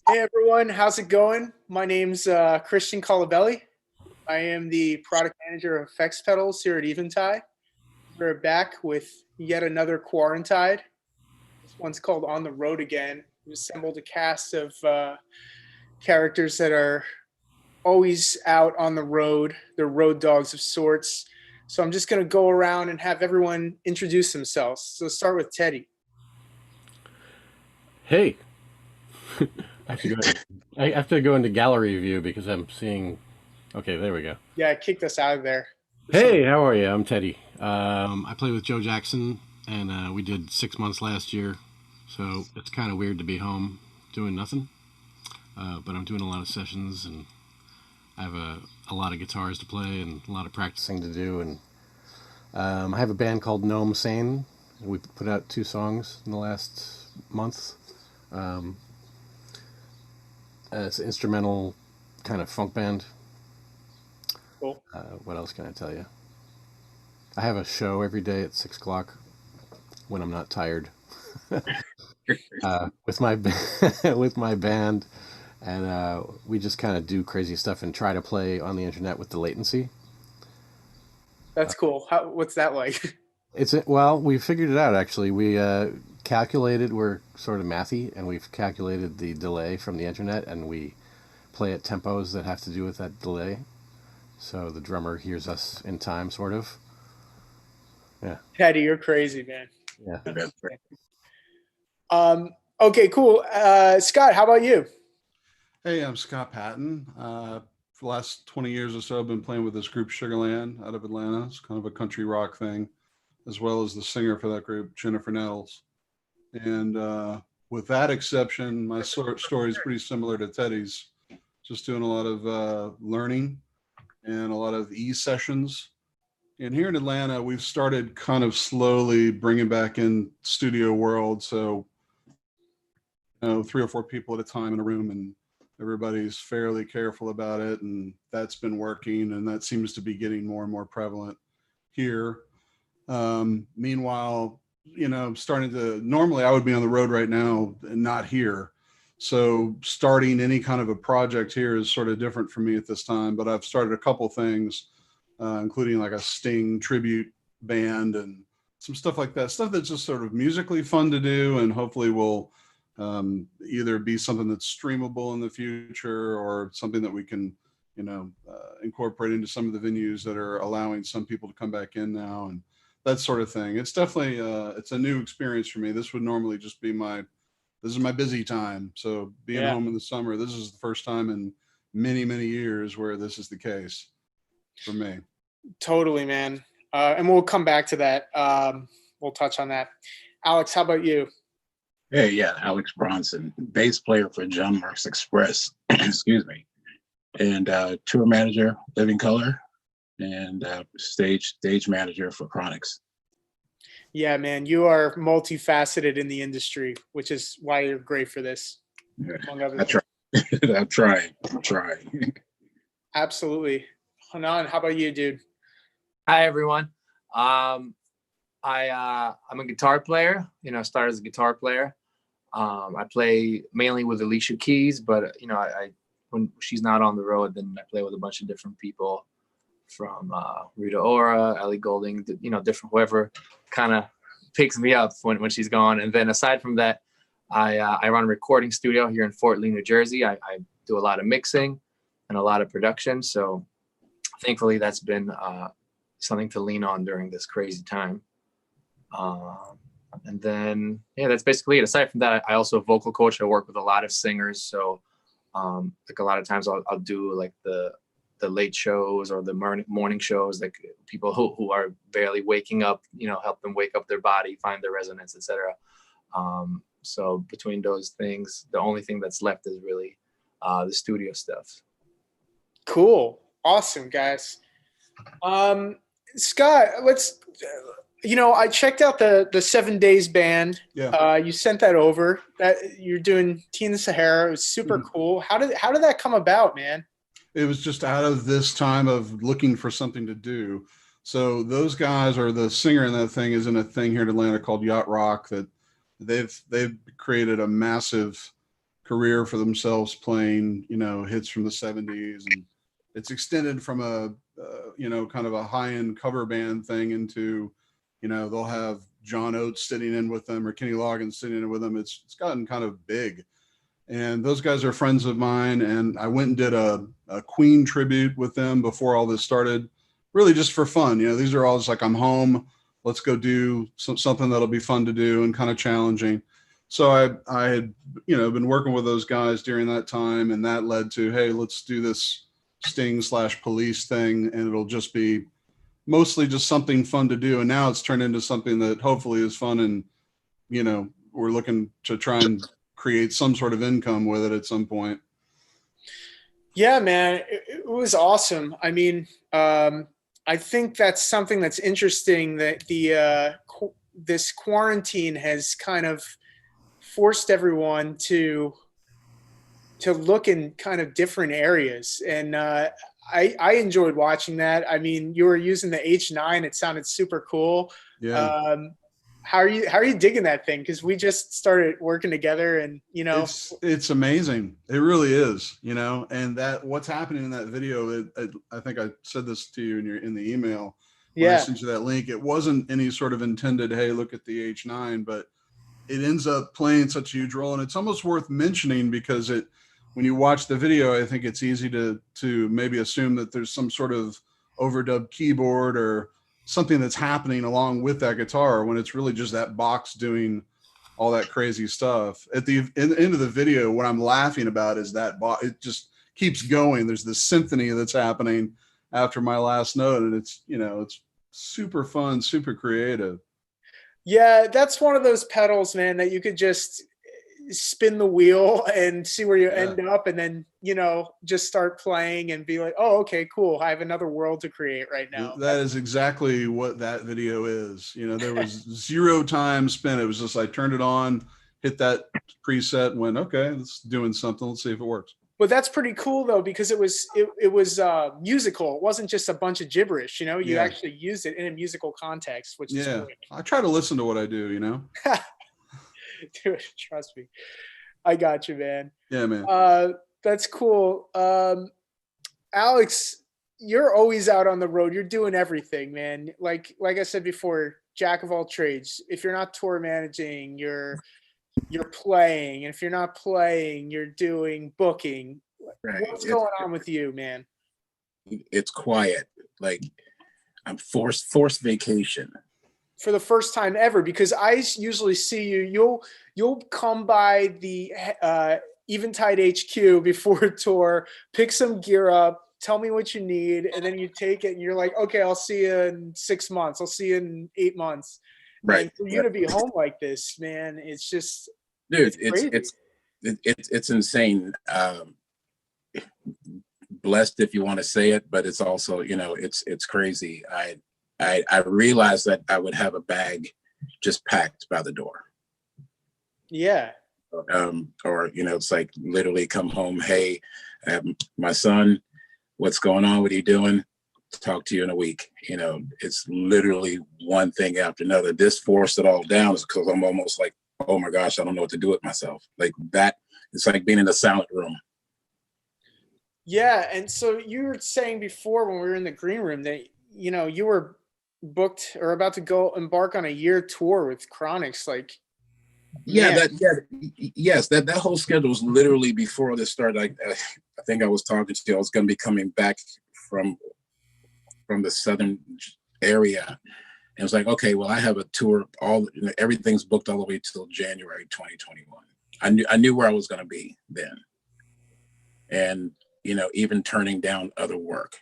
Hey everyone, how's it going? My name's Christian Colabelli. I am the product manager of Effects Pedals here at Eventide. We're back with yet another Quarantide. This one's called On the Road Again. We've assembled a cast of characters that are always out on the road. They're road dogs of sorts. So I'm just going to go around and have everyone introduce themselves. So start with Teddy. Hey, I have to go into gallery view because I'm seeing. Okay, there we go. Yeah, kicked us out of there. Hey, how are you? I'm Teddy. I play with Joe Jackson, and we did 6 months last year, so it's kind of weird to be home doing nothing. But I'm doing a lot of sessions, and I have a lot of guitars to play and a lot of practicing to do. And I have a band called Gnome Sane. We put out 2 songs in the last month. It's an instrumental kind of funk band. Cool. What else can I tell you? I have a show every day at 6 o'clock when I'm not tired with my with my band, and we just kind of do crazy stuff and try to play on the internet with the latency. That's cool. What's that like? Well, we figured it out actually. We calculated, we're sort of mathy, and we've calculated the delay from the internet, and we play at tempos that have to do with that delay. So the drummer hears us in time, sort of. Yeah. Teddy, you're crazy, man. Yeah. Okay, cool. Scott, how about you? Hey, I'm Scott Patton. For the last 20 years or so, I've been playing with this group Sugarland out of Atlanta. It's kind of a country rock thing, as well as the singer for that group, Jennifer Nettles. And with that exception, my story is pretty similar to Teddy's. Just doing a lot of learning and a lot of sessions. And here in Atlanta, we've started kind of slowly bringing back in studio world. So, 3 or 4 people at a time in a room, and everybody's fairly careful about it. And that's been working. And that seems to be getting more and more prevalent here. Meanwhile, normally I would be on the road right now and not here. So starting any kind of a project here is sort of different for me at this time, but I've started a couple things, including like a Sting tribute band and some stuff like that, stuff that's just sort of musically fun to do, and hopefully will either be something that's streamable in the future or something that we can, incorporate into some of the venues that are allowing some people to come back in now and that sort of thing. It's definitely, it's a new experience for me. This would normally just be this is my busy time. So being home in the summer, this is the first time in many, many years where this is the case for me. Totally, man. And we'll come back to that. We'll touch on that. Alex, how about you? Hey, yeah, Aalics Bronson, bass player for Marx Express, excuse me, and tour manager, Living Color, and stage manager for Chronixx. Yeah, man, you are multifaceted in the industry, which is why you're great for this. Among other things. I'm trying. Absolutely. Hanan, how about you, dude? Hi, everyone. I'm a guitar player. Started as a guitar player. I play mainly with Alicia Keys, but I when she's not on the road, then I play with a bunch of different people, from Rita Ora, Ellie Goulding, different, whoever kind of picks me up when she's gone. And then aside from that, I run a recording studio here in Fort Lee, New Jersey. I do a lot of mixing and a lot of production. So thankfully that's been something to lean on during this crazy time. And then, that's basically it. Aside from that, I also vocal coach. I work with a lot of singers. So like a lot of times I'll do like the late shows or the morning shows, like people who are barely waking up, help them wake up their body, find their resonance, etc. So between those things, the only thing that's left is really the studio stuff. Cool. Awesome, guys. Scott, I checked out the 7 Days band. Yeah. You sent that over. That you're doing Tea in the Sahara. It was super cool. How did that come about, man? It was just out of this time of looking for something to do. So those guys, or the singer in that thing, is in a thing here in Atlanta called Yacht Rock that they've created a massive career for themselves playing, hits from the 70s, and it's extended from a kind of a high-end cover band thing into, they'll have John Oates sitting in with them or Kenny Loggins sitting in with them. It's gotten kind of big, and those guys are friends of mine. And I went and did a Queen tribute with them before all this started, really just for fun. These are all just like, I'm home, let's go do something that'll be fun to do and kind of challenging. So I had, been working with those guys during that time, and that led to, hey, let's do this Sting/Police thing, and it'll just be mostly just something fun to do. And now it's turned into something that hopefully is fun, and we're looking to try and create some sort of income with it at some point. Yeah, man, it was awesome. I mean, I think that's something that's interesting, that this quarantine has kind of forced everyone to look in kind of different areas. And I enjoyed watching that. I mean, you were using the H9. It sounded super cool. Yeah. How are you digging that thing? Because we just started working together, and it's amazing. It really is, and that what's happening in that video. I think I said this to you in the email. When I sent you that link, it wasn't any sort of intended, hey, look at the H9, but it ends up playing such a huge role. And it's almost worth mentioning because when you watch the video, I think it's easy to maybe assume that there's some sort of overdubbed keyboard or something that's happening along with that guitar, when it's really just that box doing all that crazy stuff. At the end of the video, what I'm laughing about is that it just keeps going. There's this symphony that's happening after my last note, and it's super fun, super creative. Yeah, that's one of those pedals, man, that you could just spin the wheel and see where you end up, and then just start playing and be like, oh, okay, cool, I have another world to create right now. That is exactly what that video is. There was 0 time spent. It was just, I turned it on, hit that preset, and went, okay, it's doing something, let's see if it works. But that's pretty cool though, because it was musical. It wasn't just a bunch of gibberish. You actually used it in a musical context, which is great. I try to listen to what I do. Dude, trust me, I got you, man. Yeah, man. That's cool. Alex, you're always out on the road. You're doing everything, man. Like I said before, jack of all trades. If you're not tour managing, you're playing, and if you're not playing, you're doing booking. Right. What's going on with you, man? It's quiet. Like, I'm forced vacation for the first time ever, because I usually see you'll come by the Eventide HQ before a tour, pick some gear up, tell me what you need, and then you take it and you're like, okay, I'll see you in 6 months, I'll see you in 8 months. Right. And for you to be home like this, man, it's just, dude, it's insane. Blessed, if you want to say it, but it's also, it's crazy. I realized that I would have a bag just packed by the door. Yeah. Or it's like literally come home, hey, my son, what's going on? What are you doing? Talk to you in a week. It's literally one thing after another. This forced it all down because I'm almost like, oh my gosh, I don't know what to do with myself. Like that, it's like being in a silent room. Yeah. And so you were saying before when we were in the green room that, you were booked or about to go embark on a year tour with Chronixx. Like, yes, that whole schedule was literally before this started. I think I was talking to you, I was going to be coming back from the southern area, and it was like, okay, well, I have a tour, everything's booked all the way till January 2021. I knew where I was going to be then, and even turning down other work.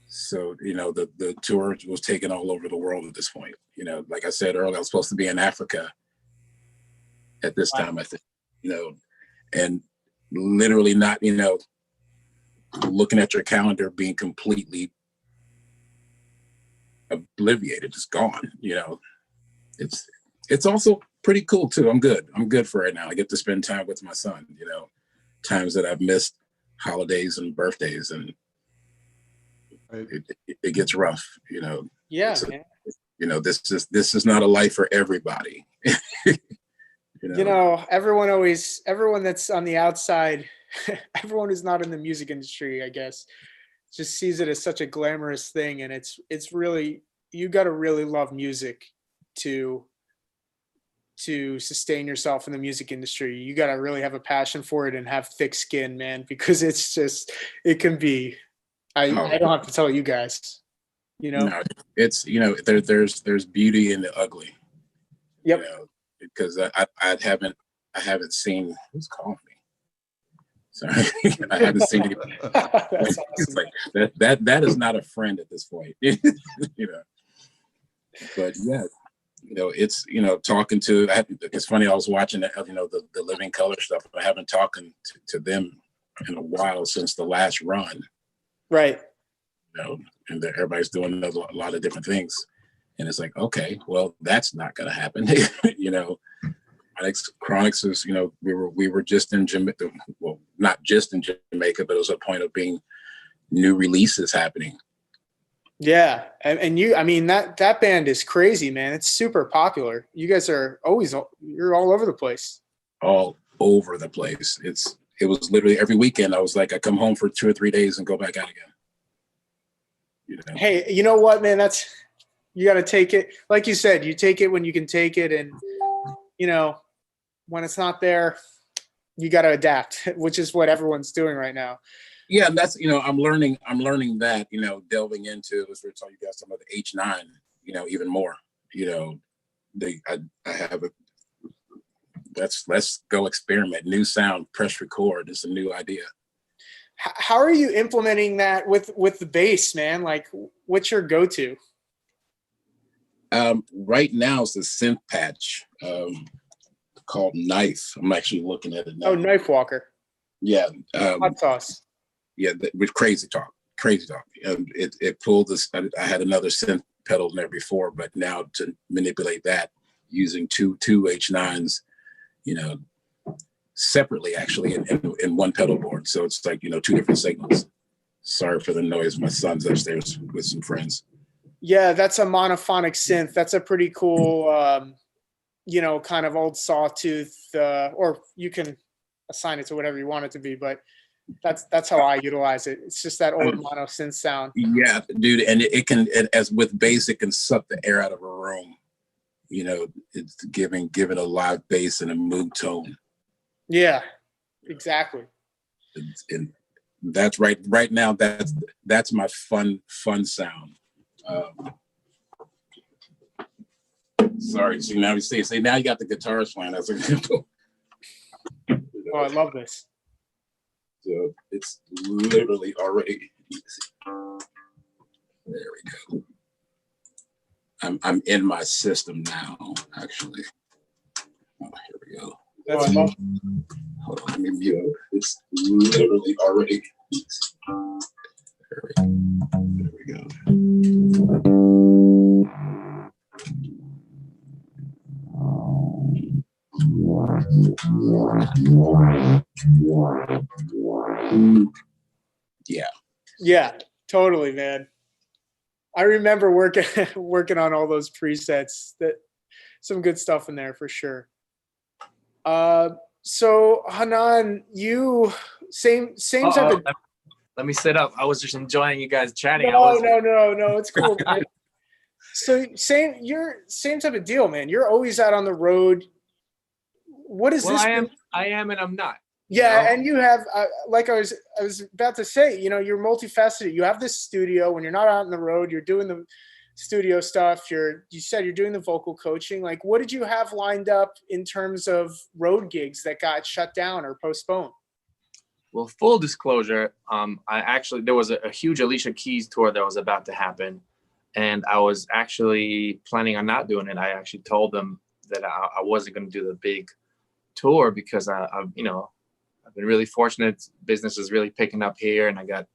So the tour was taken all over the world at this point. Like I said earlier, I was supposed to be in Africa at this time, I think, and literally not, looking at your calendar, being completely obliviated, just gone. It's also pretty cool too. I'm good for right now. I get to spend time with my son, times that I've missed holidays and birthdays, and it gets rough, Yeah, this is not a life for everybody. You know, everyone that's on the outside, everyone who's not in the music industry, I guess, just sees it as such a glamorous thing. And it's really, you got to really love music to sustain yourself in the music industry. You got to really have a passion for it and have thick skin, man, because it's just, it can be, I don't have to tell you guys, you know. No, it's, you know, there's beauty in the ugly. Yep. You know, because I haven't seen who's calling me. Sorry, I haven't seen anybody. That's awesome. It's like that is not a friend at this point. You know. But yeah, you know, it's, you know, talking to, it's funny, I was watching the, you know, the Living Color stuff. I haven't talked to them in a while since the last run. Right. You know, and everybody's doing a lot of different things. And it's like, okay, well, that's not going to happen. You know, Chronixx is, you know, we were just in Jamaica, well, not just in Jamaica, but it was a point of being new releases happening. Yeah. And you, I mean, that band is crazy, man. It's super popular. You guys are you're all over the place. All over the place. It was literally every weekend. I was like, I come home for 2 or 3 days and go back out again. You know? Hey, you know what, man? You got to take it. Like you said, you take it when you can take it. And, you know, when it's not there, you got to adapt, which is what everyone's doing right now. Yeah, that's, you know, I'm learning that, you know, delving into, as we're telling you guys some of the H9, you know, even more, you know, I have let's go experiment, new sound, press record. It's a new idea. How are you implementing that with the bass, man? Like, what's your go-to? Right now it's the synth patch called Knife. I'm actually looking at it now. Oh, Knife Walker. Yeah. Hot sauce. Yeah, with Crazy Talk. It pulled this. I had another synth pedal in there before, but now to manipulate that using two H9s, you know, separately actually in one pedal board. So it's like, you know, two different signals. Sorry for the noise. My son's upstairs with some friends. Yeah, that's a monophonic synth. That's a pretty cool, you know, kind of old sawtooth, or you can assign it to whatever you want it to be, but that's how I utilize it. It's just that old mono synth sound. Yeah, dude, and it can, as with bass, it can suck the air out of a room. You know, it's giving a live bass and a mood tone. Yeah, exactly. And that's right now. That's my fun sound. Sorry. See, now you say now you got the guitars playing. That's a Oh, I love this. So it's literally already easy. There we go. I'm in my system now, actually. Oh, here we go. That's awesome. Hold on, let me mute. It's literally already easy. There we go. Yeah, totally, man. I remember working on all those presets. That some good stuff in there for sure. So Hanan, you same type of. Let me sit up. I was just enjoying you guys chatting. No, it's cool, man. So same type of deal, man. You're always out on the road. What is this? I am, and I'm not. Yeah, you know? And you have, like I was about to say, you know, you're multifaceted. You have this studio. When you're not out on the road, you're doing the studio stuff. You said you're doing the vocal coaching. Like, what did you have lined up in terms of road gigs that got shut down or postponed? Well, full disclosure, there was a huge Alicia Keys tour that was about to happen, and I was actually planning on not doing it. I actually told them that I wasn't going to do the big tour because I've been really fortunate. Business is really picking up here, and I got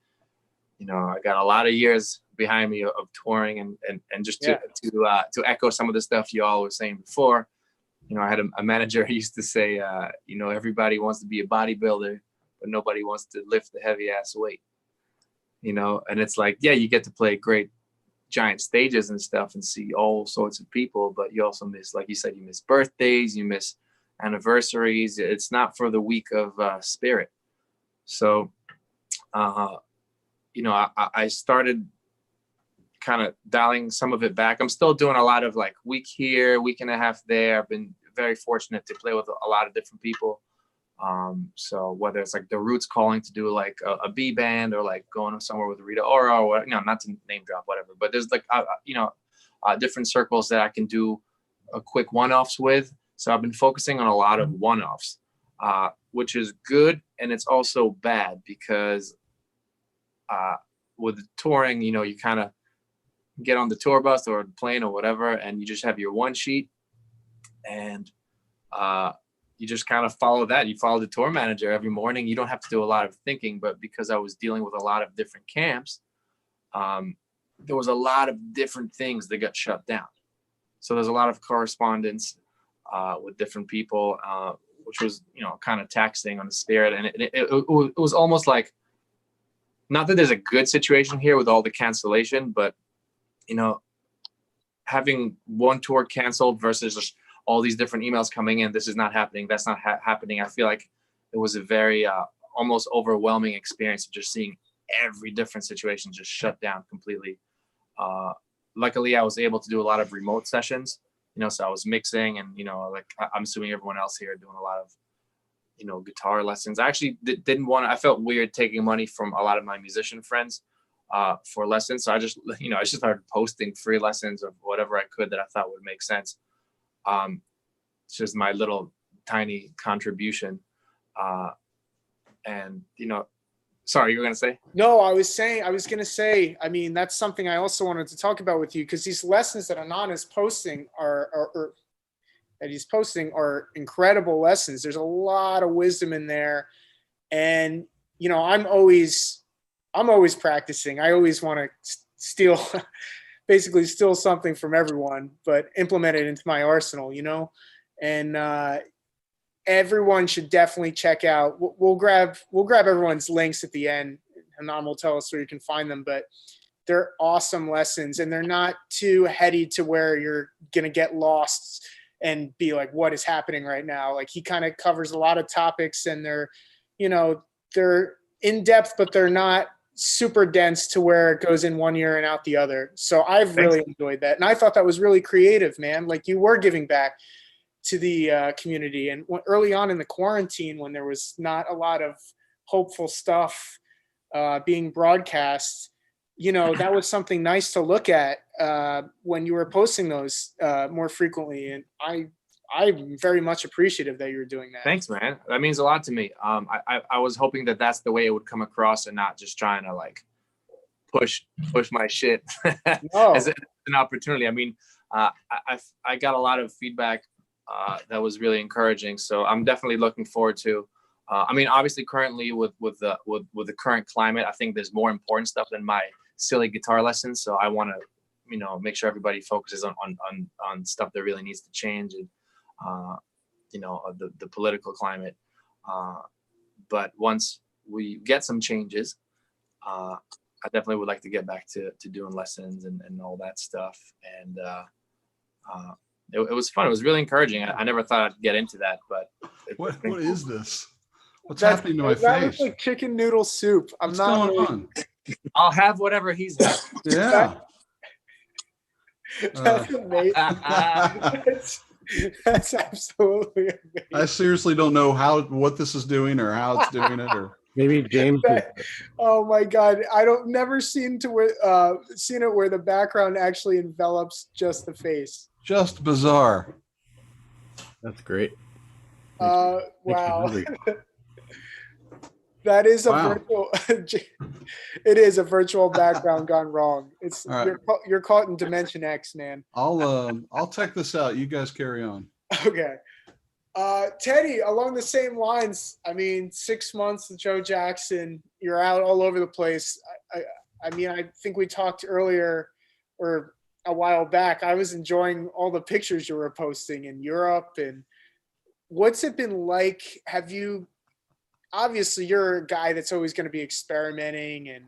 a lot of years behind me of touring, and just to echo some of the stuff you all were saying before. You know, I had a manager who used to say, everybody wants to be a bodybuilder, but nobody wants to lift the heavy ass weight. You know, and it's like, yeah, you get to play great giant stages and stuff and see all sorts of people, but you also miss, like you said, you miss birthdays, you miss anniversaries. It's not for the weak of spirit. So, you know, I started kind of dialing some of it back. I'm still doing a lot of like week here, week and a half there. I've been very fortunate to play with a lot of different people. So whether it's like the Roots calling to do like a B band, or like going somewhere with Rita Ora, or you know, not to name drop, whatever, but there's like you know, different circles that I can do a quick one-offs with. So I've been focusing on a lot of one-offs, which is good, and it's also bad because with touring, you know, you kind of get on the tour bus or the plane or whatever, and you just have your one sheet, and you just kind of follow that. You follow the tour manager every morning. You don't have to do a lot of thinking, but because I was dealing with a lot of different camps, there was a lot of different things that got shut down. So there's a lot of correspondence with different people, which was, you know, kind of taxing on the spirit. And it was almost like, not that there's a good situation here with all the cancellation, but, you know, having one tour canceled versus just all these different emails coming in, this is not happening, that's not happening. I feel like it was a very almost overwhelming experience of just seeing every different situation just shut down completely. Luckily, I was able to do a lot of remote sessions, you know, so I was mixing, and, you know, like I'm assuming everyone else here doing a lot of, you know, guitar lessons. I actually didn't want to, I felt weird taking money from a lot of my musician friends for lessons. So I just, you know, I just started posting free lessons of whatever I could that I thought would make sense. It's just my little tiny contribution. And, you know, sorry, you were going to say? No, I was going to say, I mean, that's something I also wanted to talk about with you, because these lessons that Hanan is posting that he's posting are incredible lessons. There's a lot of wisdom in there. And, you know, I'm always practicing. I always want to basically steal something from everyone, but implement it into my arsenal, you know? And everyone should definitely check out. We'll grab everyone's links at the end. Hanan will tell us where you can find them, but they're awesome lessons, and they're not too heady to where you're going to get lost and be like, what is happening right now? Like, he kind of covers a lot of topics, and they're, you know, they're in depth, but they're not super dense to where it goes in one ear and out the other. So I've really enjoyed that. And I thought that was really creative, man. Like, you were giving back to the community. And early on in the quarantine, when there was not a lot of hopeful stuff being broadcast, you know, that was something nice to look at when you were posting those more frequently. And I'm very much appreciative that you were doing that. Thanks, man. That means a lot to me. I was hoping that that's the way it would come across, and not just trying to like push my shit as an opportunity. I mean, I got a lot of feedback that was really encouraging. So I'm definitely looking forward to. I mean, obviously, currently with the current climate, I think there's more important stuff than my silly guitar lessons. So I want to, you know, make sure everybody focuses on stuff that really needs to change, and you know, the political climate. But once we get some changes, I definitely would like to get back to doing lessons and all that stuff. And it was fun. It was really encouraging. I never thought I'd get into that, but what is this? What's happening to my that face? looks like chicken noodle soup. What's going on? I'll have whatever he's got. Yeah. That's amazing. That's absolutely amazing. I seriously don't know what this is doing or how it's doing it, or maybe James. Oh my God, never seen it where the background actually envelops just the face. just bizarre. That's great. Wow. That is a virtual. It is a virtual background gone wrong. It's right. You're caught in Dimension X, man. I'll check this out. You guys carry on. Okay. Teddy, along the same lines, I mean, 6 months with Joe Jackson, you're out all over the place. I mean, I think we talked earlier or a while back. I was enjoying all the pictures you were posting in Europe. And what's it been like? Obviously, you're a guy that's always going to be experimenting and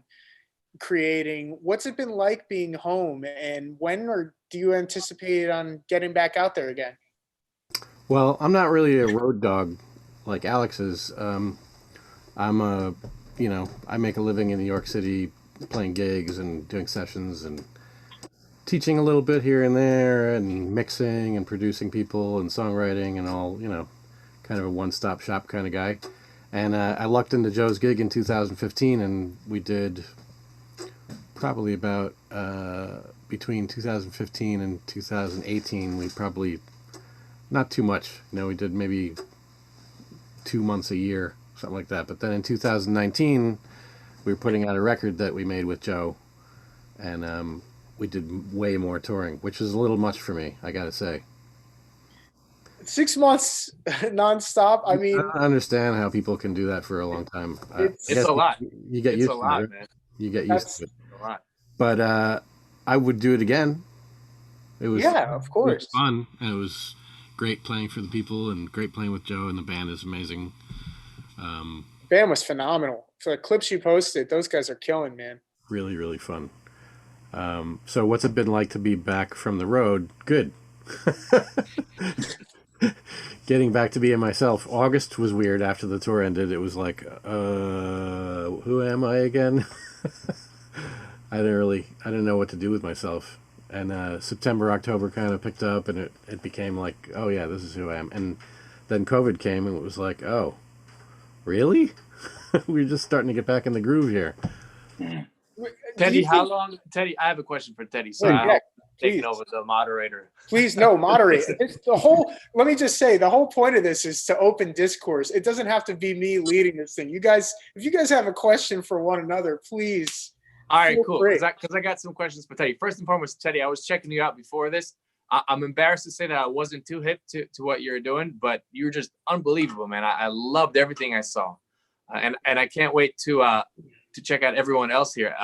creating. What's it been like being home? And when do you anticipate on getting back out there again? Well, I'm not really a road dog like Alex is. I'm a, I make a living in New York City playing gigs and doing sessions and teaching a little bit here and there and mixing and producing people and songwriting and all, kind of a one-stop shop kind of guy. And I lucked into Joe's gig in 2015, and we did probably about between 2015 and 2018, we probably, not too much, we did maybe 2 months a year, something like that. But then in 2019, we were putting out a record that we made with Joe, and we did way more touring, which is a little much for me, I gotta say. 6 months nonstop. I mean, I understand how people can do that for a long time. It's a lot. You get It's used a to lot, it. man. You get used to it. It's a lot. But I would do it again. It was of course. It was fun, and it was great playing for the people, and great playing with Joe, and the band is amazing. Band was phenomenal. For the clips you posted, those guys are killing, man. Really, really fun. So what's it been like to be back from the road? Good. Getting back to being myself. August was weird after the tour ended. It was like, who am I again? I didn't know what to do with myself. And September, October kind of picked up, and it became like, oh yeah, this is who I am. And then COVID came, and it was like, oh, really? We're just starting to get back in the groove here. Teddy, how long? Teddy, I have a question for Teddy. So I hope taking over the moderator. Please, no, moderate. Let me just say, the whole point of this is to open discourse. It doesn't have to be me leading this thing. You guys, if you guys have a question for one another, please. All right, cool. Because I got some questions for Teddy. First and foremost, Teddy, I was checking you out before this. I'm embarrassed to say that I wasn't too hip to what you're doing, but you're just unbelievable, man. I loved everything I saw. And I can't wait to check out everyone else here,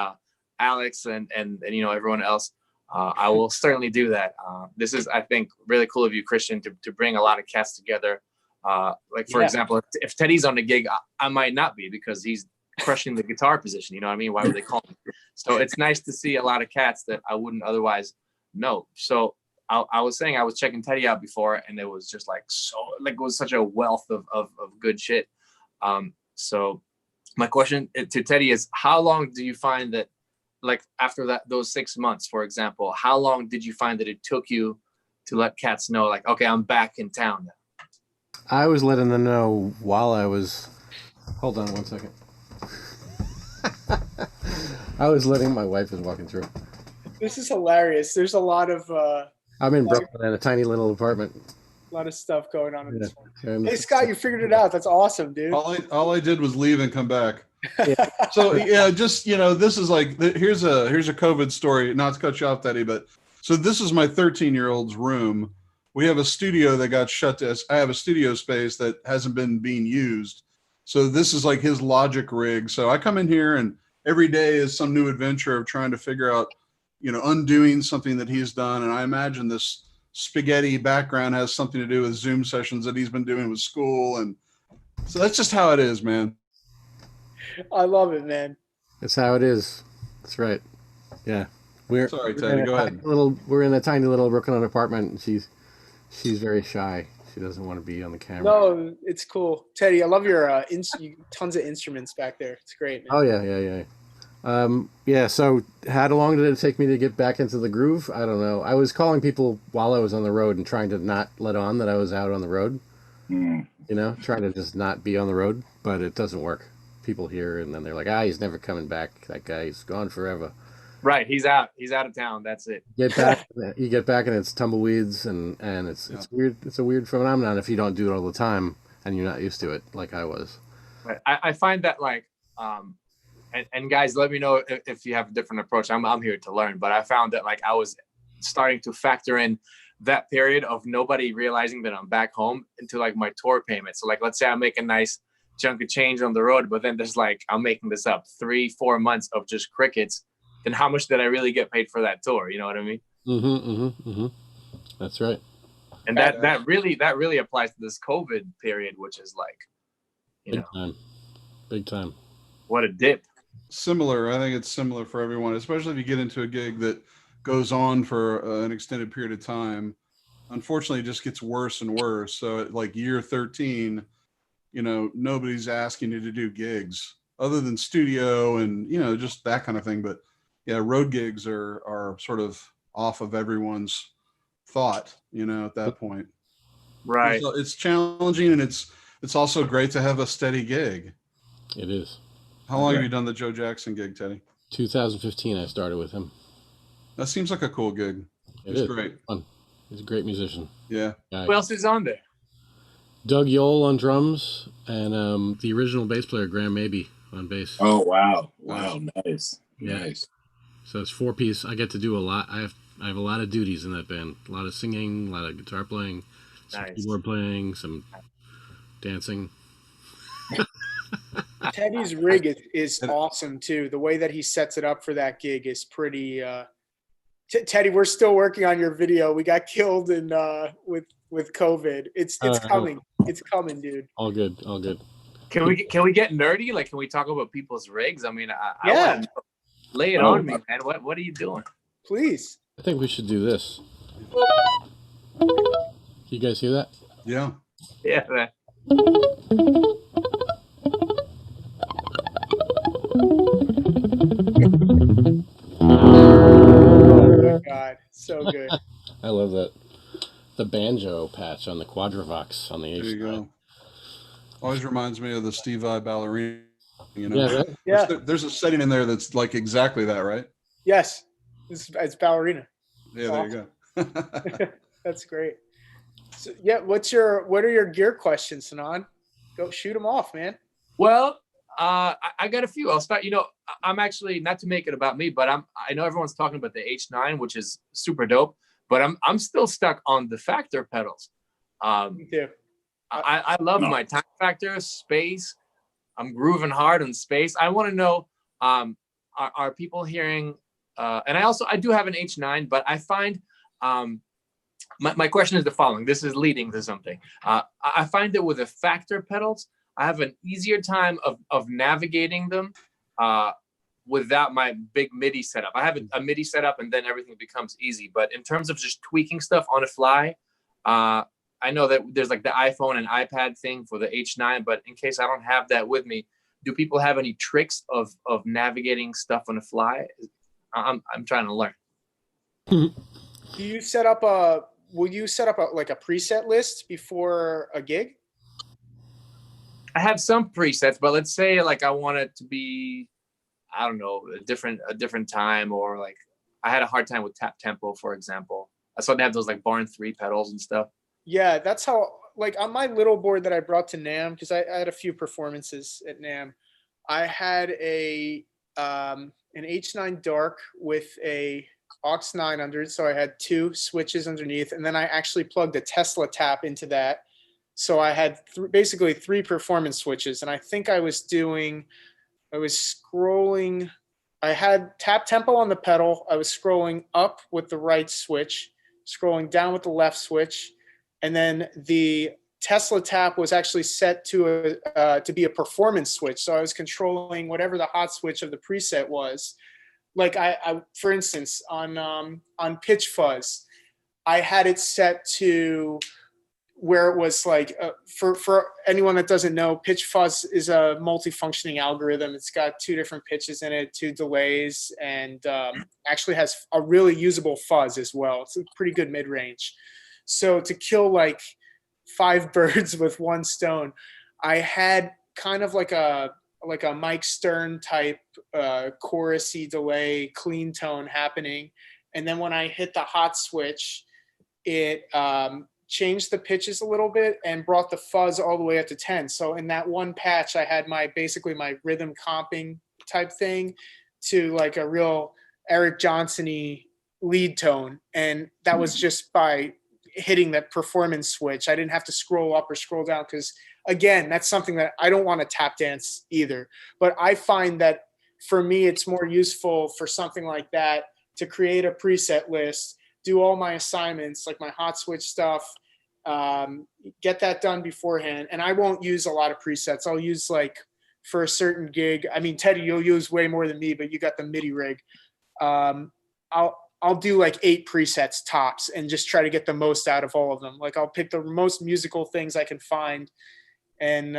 Alex and everyone else. I will certainly do that. This is, I think, really cool of you, Christian, to bring a lot of cats together. For example, if Teddy's on the gig, I might not be because he's crushing the guitar position. You know what I mean? Why would they call me? So it's nice to see a lot of cats that I wouldn't otherwise know. So I was saying I was checking Teddy out before, and it was just it was such a wealth of good shit. So my question to Teddy is, how long do you find that, after those 6 months, for example, how long did you find that it took you to let cats know, okay, I'm back in town now? I was letting them know while I was, hold on one second. I was letting, my wife is walking through. This is hilarious. There's a lot of I'm in Brooklyn in a tiny little apartment. A lot of stuff going on in this one. Hey, Scott, you figured it out. That's awesome, dude. All I did was leave and come back. Yeah. So yeah, just this is here's a COVID story. Not to cut you off, Teddy, but so this is my 13-year-old's room. We have a studio that got shut down. I have a studio space that hasn't been being used. So this is like his Logic rig. So I come in here, and every day is some new adventure of trying to figure out, undoing something that he's done. And I imagine this spaghetti background has something to do with Zoom sessions that he's been doing with school. And so that's just how it is, man. I love it, man. That's how it is. That's right. Yeah. Sorry, Teddy, go ahead. We're in a tiny little Brooklyn apartment, and she's very shy. She doesn't want to be on the camera. No, it's cool. Teddy, I love your tons of instruments back there. It's great, man. Oh, yeah. So how long did it take me to get back into the groove? I don't know. I was calling people while I was on the road and trying to not let on that I was out on the road. Trying to just not be on the road, but it doesn't work. People hear, and then they're like, he's never coming back. That guy's gone forever. Right. He's out of town. That's it. You get back and it's tumbleweeds, and it's weird. It's a weird phenomenon if you don't do it all the time and you're not used to it like I was. Right. I find that and guys, let me know if you have a different approach. I'm here to learn, but I found that I was starting to factor in that period of nobody realizing that I'm back home into my tour payment. So let's say I make a nice chunk of change on the road, but then there's I'm making this up, 3-4 months of just crickets. Then how much did I really get paid for that tour? You know what I mean? That's right. And that really applies to this COVID period, which is big time. What a dip. Similar. I think it's similar for everyone, especially if you get into a gig that goes on for an extended period of time. unfortunately it just gets worse and worse. So at like year 13, you know, nobody's asking you to do gigs other than studio and, you know, just that kind of thing. But yeah, road gigs are sort of off of everyone's thought, you know, at that point. Right. So it's challenging, and it's also great to have a steady gig. It is. How long have you done the Joe Jackson gig, Teddy? 2015, I started with him. That seems like a cool gig. It's great. Fun. He's a great musician. Yeah. Guy. Who else is on there? Doug Yole on drums, and the original bass player, Graham Mabey, on bass. Oh, wow. Wow. Nice. Yeah. Nice. So it's 4-piece. I get to do a lot. I have a lot of duties in that band. A lot of singing, a lot of guitar playing, some keyboard playing, some dancing. Teddy's rig is awesome too. The way that he sets it up for that gig is pretty. Teddy, we're still working on your video. We got killed in with COVID. It's coming. It's coming, dude. All good. All good. Can we get nerdy? Like, can we talk about people's rigs? I mean, I Yeah. want to lay it on me, man. What are you doing? Please. I think we should do this. You guys hear that? Yeah. Yeah, man. Oh my God, so good. I love that. The banjo patch on the Quadravox on the H. There you go. Always reminds me of the Steve Vai ballerina. You know, Yeah, right? Yeah. There's a setting in there that's like exactly that, right? Yes, it's ballerina. Yeah, there you go. That's great. So, yeah, what are your gear questions, Hanan? Go shoot them off, man. Well, I got a few. I'll start. You know, I'm actually, not to make it about me, but I know everyone's talking about the H9, which is super dope, but I'm still stuck on the Factor pedals. Me too. I love my time factor, space. I'm grooving hard on space. I want to know, are people hearing? And I do have an H9, but I find my question is the following. This is leading to something. I find that with the Factor pedals, I have an easier time of navigating them without my big MIDI setup. I have a MIDI setup, and then everything becomes easy. But in terms of just tweaking stuff on the fly, I know that there's like the iPhone and iPad thing for the H9, but in case I don't have that with me, do people have any tricks of navigating stuff on the fly? I'm trying to learn. Will you set up a preset list before a gig? I have some presets, but let's say like I want it to be, I don't know, a different time, or like I had a hard time with tap tempo, for example. I saw they have those like Barn 3 pedals and stuff. Yeah, that's how, like on my little board that I brought to NAMM, because I had a few performances at NAMM, I had an H9 Dark with a aux 9 under it, so I had 2 switches underneath, and then I actually plugged a Tesla tap into that. So I had basically 3 performance switches, and I think I was scrolling. I had tap tempo on the pedal. I was scrolling up with the right switch, scrolling down with the left switch, and then the Tesla tap was actually set to be a performance switch. So I was controlling whatever the hot switch of the preset was. Like I for instance, on pitch fuzz, I had it set to where it was like, for anyone that doesn't know, pitch fuzz is a multifunctioning algorithm. It's got 2 different pitches in it, 2 delays, and actually has a really usable fuzz as well. It's a pretty good mid-range. So to kill like 5 birds with 1 stone, I had kind of like a Mike Stern type chorusy delay, clean tone happening. And then when I hit the hot switch, it changed the pitches a little bit and brought the fuzz all the way up to 10. So in that one patch, I had basically my rhythm comping type thing to like a real Eric Johnson-y lead tone. And that was just by hitting that performance switch. I didn't have to scroll up or scroll down, because again, that's something that I don't want to tap dance either. But I find that for me, it's more useful for something like that to create a preset list, do all my assignments, like my hot switch stuff, get that done beforehand. And I won't use a lot of presets. I'll use like for a certain gig. I mean, Teddy, you'll use way more than me, but you got the MIDI rig. I'll I'll do like 8 presets tops and just try to get the most out of all of them. Like I'll pick the most musical things I can find, and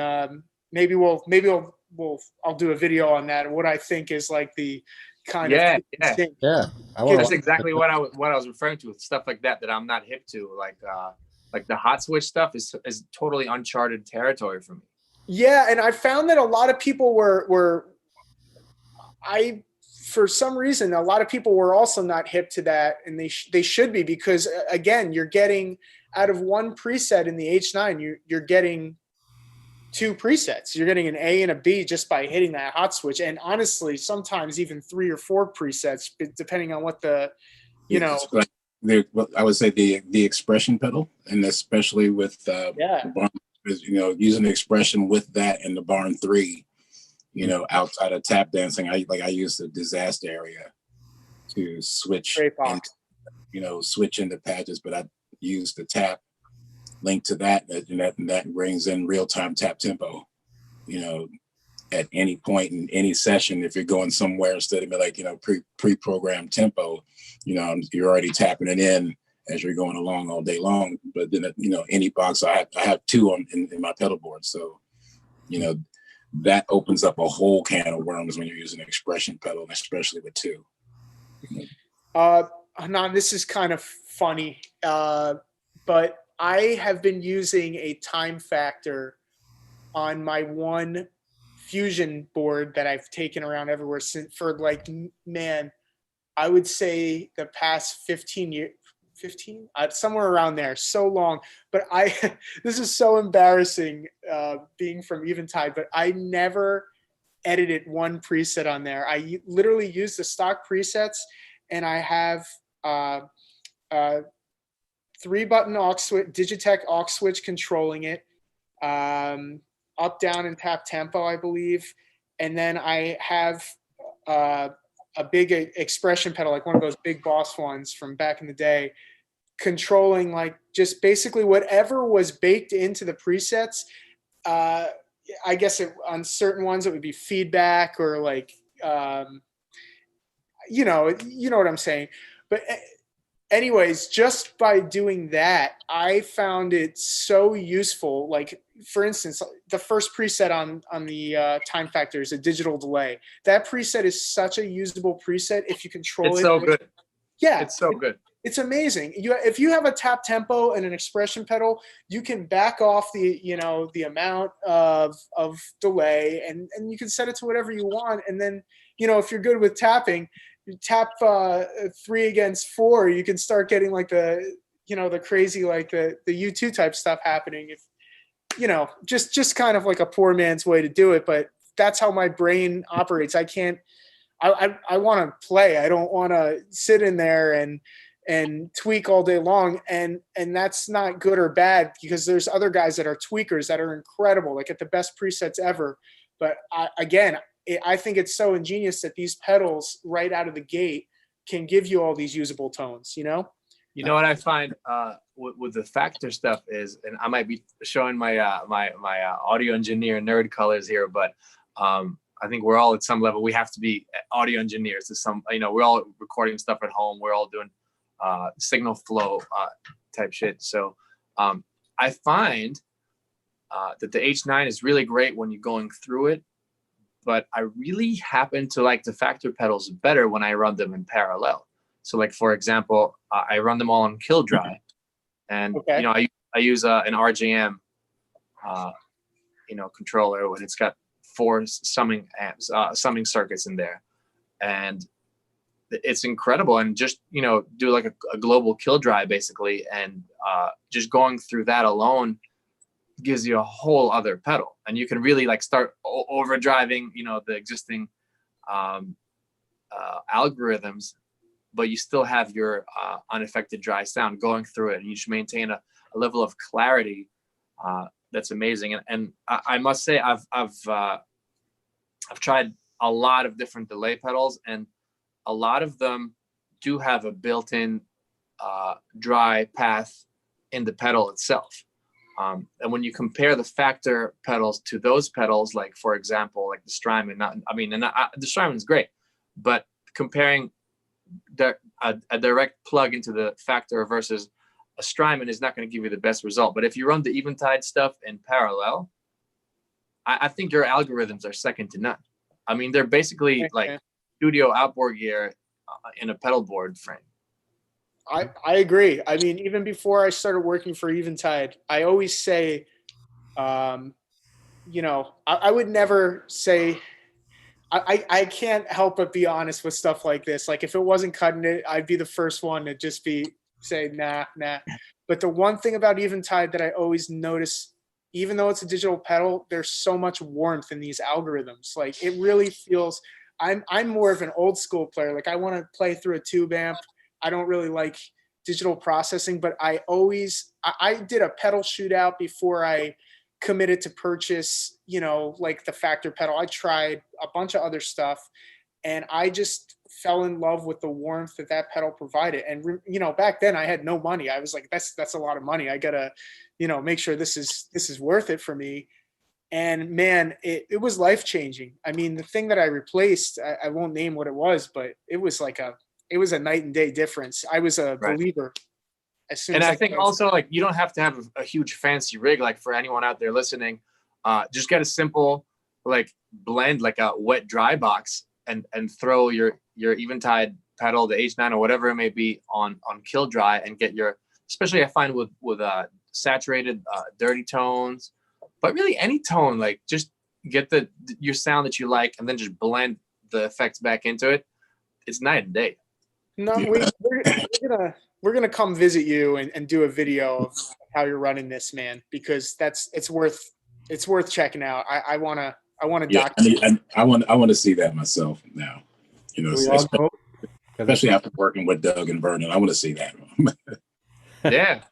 maybe I'll do a video on that, what I think is like the kind of thing. Yeah, I That's exactly what I was referring to with stuff like that I'm not hip to. Like the hot switch stuff is totally uncharted territory for me. Yeah, and I found that a lot of people for some reason, a lot of people were also not hip to that, and they should be, because again, you're getting out of one preset in the H9, you're getting 2 presets. You're getting an A and a B just by hitting that hot switch, and honestly, sometimes even 3 or 4 presets, depending on what the, you know. I would say the expression pedal, and especially with Barn, using the expression with that and the Barn 3. Outside of tap dancing, I use the disaster area to switch, switch into patches, but I use the tap link to that, and that brings in real-time tap tempo, at any point in any session. If you're going somewhere, instead of pre-programmed tempo, you're already tapping it in as you're going along all day long. But then, any box, I have 2 in my pedal board. So, that opens up a whole can of worms when you're using an expression pedal, especially with 2. Hanan, this is kind of funny, but I have been using a time factor on my one Fusion board that I've taken around everywhere since, for like, man, I would say the past 15 years. 15, somewhere around there, so long. But this is so embarrassing, being from Eventide, but I never edited one preset on there. I literally use the stock presets, and I have 3-button aux switch, Digitech aux switch controlling it, up, down, and tap tempo, I believe. And then I have a big expression pedal, like one of those big Boss ones from back in the day, controlling like just basically whatever was baked into the presets. I guess on certain ones it would be feedback, or like, you know what I'm saying. But anyways, just by doing that, I found it so useful. Like, for instance, the first preset on the time factor is a digital delay. That preset is such a usable preset if you control it. It's so good. Yeah. It's so good. It's amazing. If you have a tap tempo and an expression pedal, you can back off the amount of delay, and you can set it to whatever you want. And then, if you're good with tapping, you tap 3 against 4, you can start getting like the crazy, like the U2 type stuff happening. If just kind of like a poor man's way to do it, but that's how my brain operates. I want to play. I don't want to sit in there and tweak all day long, and that's not good or bad, because there's other guys that are tweakers that are incredible, like at the best presets ever. But I think it's so ingenious that these pedals right out of the gate can give you all these usable tones. You know what I find with the factor stuff is, and I might be showing my my audio engineer nerd colors here, but I think we're all at some level, we have to be audio engineers to some, we're all recording stuff at home. We're all doing signal flow type shit. So I find that the H9 is really great when you're going through it, but I really happen to like the factor pedals better when I run them in parallel. So like, for example, I run them all on kill dry, and okay. I use an RJM controller when it's got 4 summing amps, summing circuits in there, and it's incredible. And just do like a global kill dry basically, and just going through that alone gives you a whole other pedal, and you can really like start overdriving the existing algorithms, but you still have your unaffected dry sound going through it, and you should maintain a level of clarity that's amazing. And I must say, I've tried a lot of different delay pedals, and a lot of them do have a built-in dry path in the pedal itself. And when you compare the factor pedals to those pedals, like for example, like the Strymon, the Strymon is great, but comparing a direct plug into the Factor versus a Strymon is not going to give you the best result. But if you run the Eventide stuff in parallel, I think your algorithms are second to none. I mean, they're basically like studio outboard gear in a pedal board frame. I agree. I mean, even before I started working for Eventide, I always say, you know, I would never say, I can't help but be honest with stuff like this. Like if it wasn't cutting it, I'd be the first one to just say, nah. But the one thing about Eventide that I always notice, even though it's a digital pedal, there's so much warmth in these algorithms. Like it really feels, I'm more of an old school player. Like I want to play through a tube amp. I don't really like digital processing, but I did a pedal shootout before I committed to purchase, you know, like the Factor pedal. I tried a bunch of other stuff and I just fell in love with the warmth that pedal provided. And, you know, back then I had no money. I was like, that's a lot of money. I gotta, you know, make sure this is worth it for me. And man, it was life-changing. I mean, the thing that I replaced, I won't name what it was, but it was a night and day difference. I was a believer. As soon and as I think also like you don't have to have a huge fancy rig. Like for anyone out there listening, just get a simple like blend, like a wet dry box, and throw your Eventide pedal, the H9 or whatever it may be, on kill dry, and get your, especially I find with saturated dirty tones, but really any tone, like just get your sound that you like, and then just blend the effects back into it. It's night and day. No, we're gonna come visit you and do a video of how you're running this, man, because it's worth checking out. I wanna document. I want to see that myself now. You know, especially after working with Doug and Vernon, I want to see that. Yeah,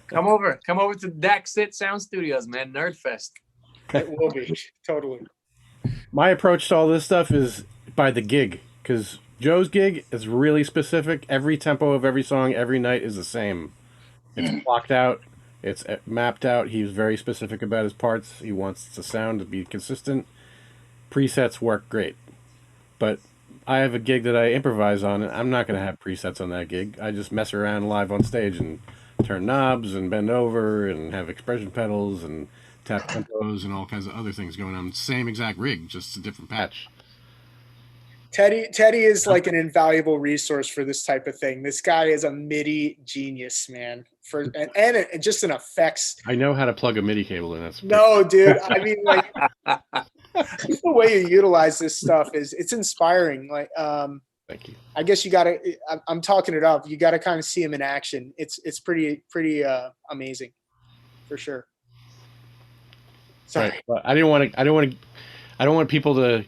come over to DAC Sit Sound Studios, man. Nerdfest. It will be totally. My approach to all this stuff is by the gig, because Joe's gig is really specific. Every tempo of every song every night is the same. It's blocked out. It's mapped out. He's very specific about his parts. He wants the sound to be consistent. Presets work great. But I have a gig that I improvise on, and I'm not going to have presets on that gig. I just mess around live on stage and turn knobs and bend over and have expression pedals and tap tempos and all kinds of other things going on. Same exact rig, just a different patch. Teddy is like an invaluable resource for this type of thing. This guy is a MIDI genius, man. And just an effects. I know how to plug a MIDI cable in. Dude. I mean, like the way you utilize this stuff it's inspiring. Like, thank you. I guess you gotta. I'm talking it up. You gotta kind of see him in action. It's pretty amazing, for sure. Sorry. Right. But I don't want people to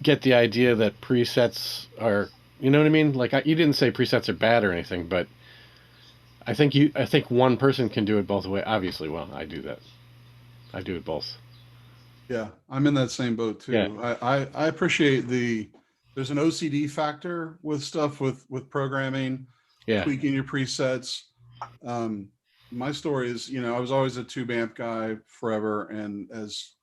get the idea that presets are, you know what I mean? Like you didn't say presets are bad or anything, but I think one person can do it both ways. Obviously, well, I do that. I do it both. Yeah, I'm in that same boat too. Yeah. I appreciate there's an OCD factor with stuff with programming, tweaking your presets. My story is, you know, I was always a tube amp guy forever, and as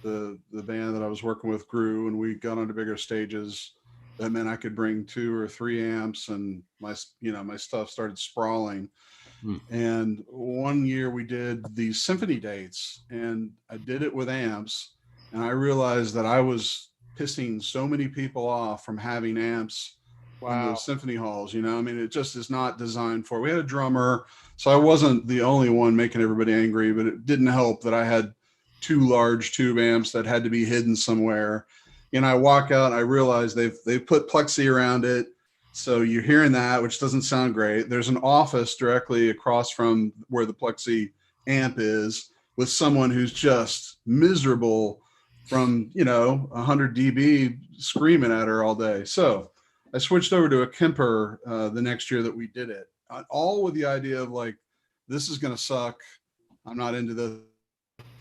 the band that I was working with grew and we got onto bigger stages, that meant I could bring 2 or 3 amps, and my stuff started sprawling. And one year we did these symphony dates, and I did it with amps, and I realized that I was pissing so many people off from having amps in those symphony halls. You know, I mean, it just is not designed for. We had a drummer, so I wasn't the only one making everybody angry, but it didn't help that I had 2 large tube amps that had to be hidden somewhere. And I walk out, I realize they've put plexi around it, so you're hearing that, which doesn't sound great. There's an office directly across from where the plexi amp is, with someone who's just miserable from, 100 dB screaming at her all day. So I switched over to a Kumpel the next year that we did it, all with the idea of like, this is going to suck. I'm not into this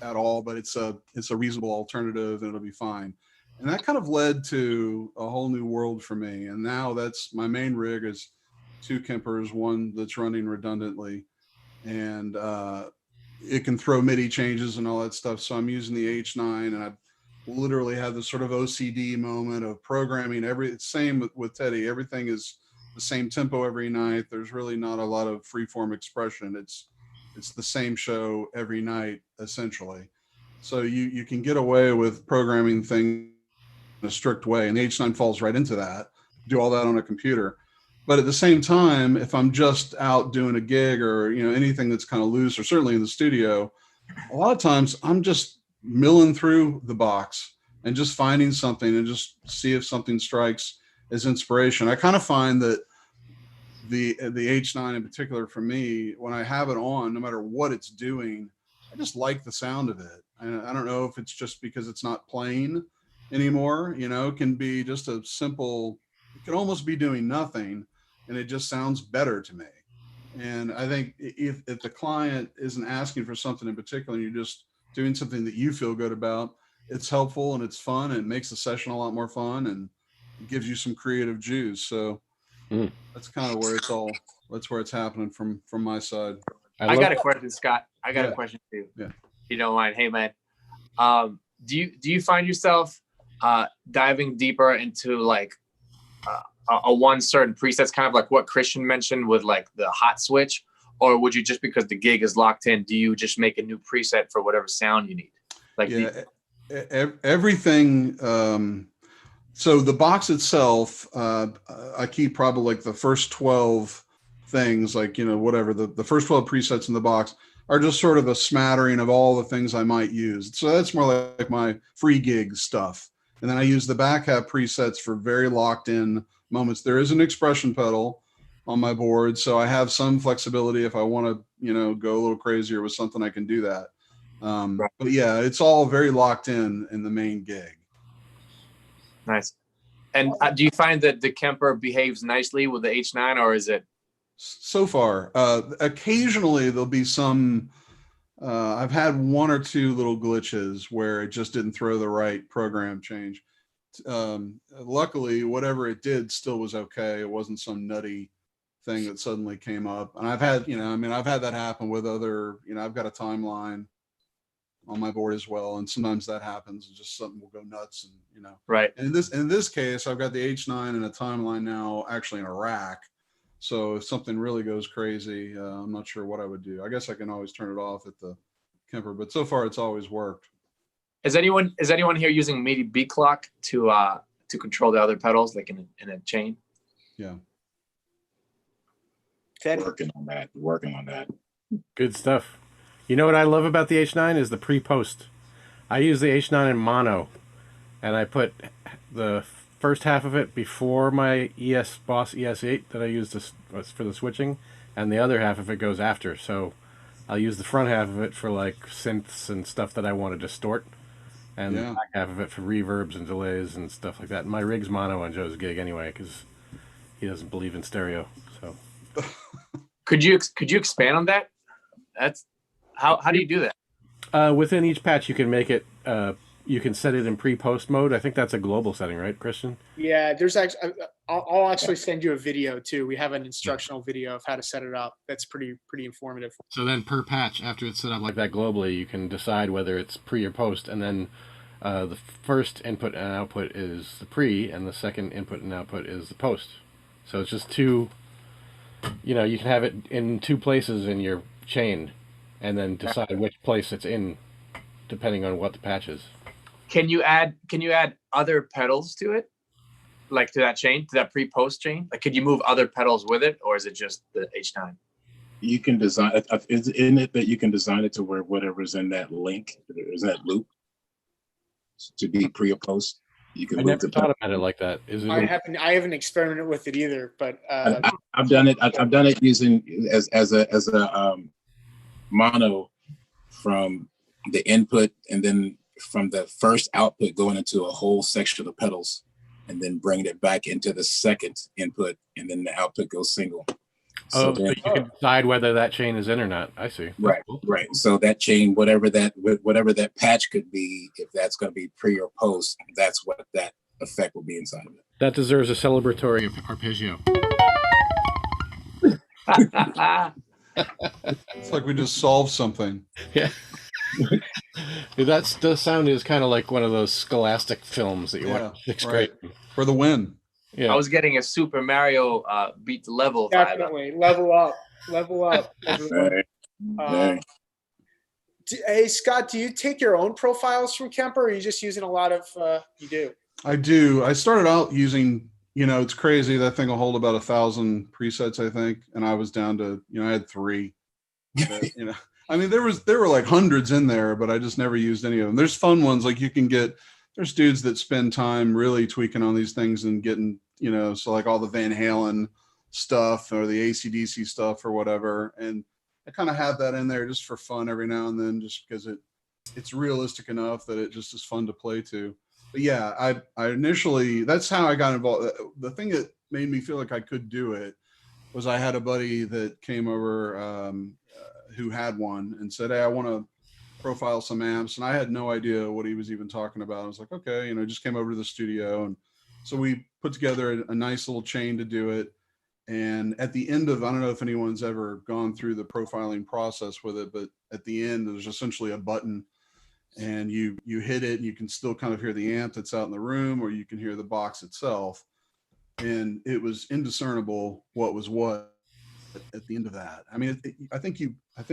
at all, but it's a reasonable alternative and it'll be fine. And that kind of led to a whole new world for me. And now that's my main rig is 2 Kumpels, one that's running redundantly, and it can throw MIDI changes and all that stuff. So I'm using the H9, and literally have this sort of OCD moment of programming same with Teddy. Everything is the same tempo every night. There's really not a lot of free-form expression. It's the same show every night, essentially. So you can get away with programming things in a strict way, and the H9 falls right into that. Do all that on a computer. But at the same time, if I'm just out doing a gig or anything that's kind of loose, or certainly in the studio, a lot of times I'm just milling through the box and just finding something and just see if something strikes as inspiration. I kind of find that the H9 in particular, for me, when I have it on, no matter what it's doing, I just like the sound of it. And I don't know if it's just because it's not playing anymore. It can be just a simple, it can almost be doing nothing, and it just sounds better to me. And I think if the client isn't asking for something in particular, and you're just doing something that you feel good about, it's helpful and it's fun, and it makes the session a lot more fun, and it gives you some creative juice. So that's kind of where that's where it's happening from my side. I got a question, Scott. I got a question for you. Yeah. If you don't mind. Hey, man. Do you find yourself diving deeper into like a one certain presets, kind of like what Christian mentioned with like the hot switch, or would you, just because the gig is locked in, do you just make a new preset for whatever sound you need? Like everything. So the box itself, I keep probably like the first 12 things, like, whatever the first 12 presets in the box are just sort of a smattering of all the things I might use. So that's more like my free gig stuff. And then I use the back half presets for very locked in moments. There is an expression pedal on my board, so I have some flexibility. If I want to, go a little crazier with something, I can do that. But yeah, it's all very locked in the main gig. Nice. And do you find that the Kemper behaves nicely with the H9, or is it? So far, occasionally there'll be some. I've had one or two little glitches where it just didn't throw the right program change. Luckily, whatever it did still was okay. It wasn't some nutty thing that suddenly came up. And I've had, I've had that happen with other, I've got a timeline on my board as well, and sometimes that happens. It's just something will go nuts, and Right. And in this case, I've got the H9 and a timeline now, actually in a rack. So if something really goes crazy, I'm not sure what I would do. I guess I can always turn it off at the Kemper, but so far it's always worked. Is anyone here using MIDI beat clock to control the other pedals, like in a chain? Yeah. Working on that. Good stuff. You know what I love about the H9 is the pre-post. I use the H9 in mono, and I put the first half of it before my Boss ES8 that I use for the switching, and the other half of it goes after. So I'll use the front half of it for like synths and stuff that I want to distort, and the back half of it for reverbs and delays and stuff like that. And my rig's mono on Joe's gig anyway, because he doesn't believe in stereo. So Could you expand on that? That's how do you do that? Within each patch, you can make it. You can set it in pre-post mode. I think that's a global setting, right, Christian? Yeah, there's actually. I'll actually send you a video too. We have an instructional video of how to set it up. That's pretty informative. So then, per patch, after it's set up like that globally, you can decide whether it's pre or post, and then the first input and output is the pre, and the second input and output is the post. So it's just two. You can have it in two places in your chain, and then decide which place it's in, depending on what the patch is. Can you add other pedals to it, like to that chain, to that pre-post chain? Like, could you move other pedals with it, or is it just the H9? You can design. Isn't it that you can design it to where whatever's in that link, is that loop, to be pre or post? You can. I never thought about it like that. I haven't experimented with it either, but I've done it. I've done it using as a mono from the input, and then from the first output going into a whole section of pedals, and then bringing it back into the second input, and then the output goes single. So you can decide whether that chain is in or not. I see. Right, cool. Right. So that chain, whatever that patch could be, if that's going to be pre or post, that's what that effect will be inside of it. That deserves a celebratory arpeggio. It's like we just solved something. Yeah. That's the sound is kind of like one of those scholastic films that you Yeah, watch in sixth right. grade. For the win. Yeah. I was getting a Super Mario beat the level vibe. Definitely level up, everyone. Dang. Hey Scott, do you take your own profiles from Kemper, or are you just using a lot of? You do. I do. I started out using, it's crazy. That thing will hold about 1,000 presets, I think. And I was down to, I had 3. But, I mean, there were like hundreds in there, but I just never used any of them. There's fun ones like there's dudes that spend time really tweaking on these things and getting, so like all the Van Halen stuff or the AC/DC stuff or whatever. And I kind of have that in there just for fun every now and then, just because it's realistic enough that it just is fun to play to. But yeah, I initially, that's how I got involved. The thing that made me feel like I could do it was I had a buddy that came over who had one and said, hey, I want to profile some amps. And I had no idea what he was even talking about. I was like, okay, just came over to the studio. And so we put together a nice little chain to do it. And at the end of, I don't know if anyone's ever gone through the profiling process with it, but at the end, there's essentially a button and you hit it and you can still kind of hear the amp that's out in the room, or you can hear the box itself. And it was indiscernible what was what at the end of that. I mean, I think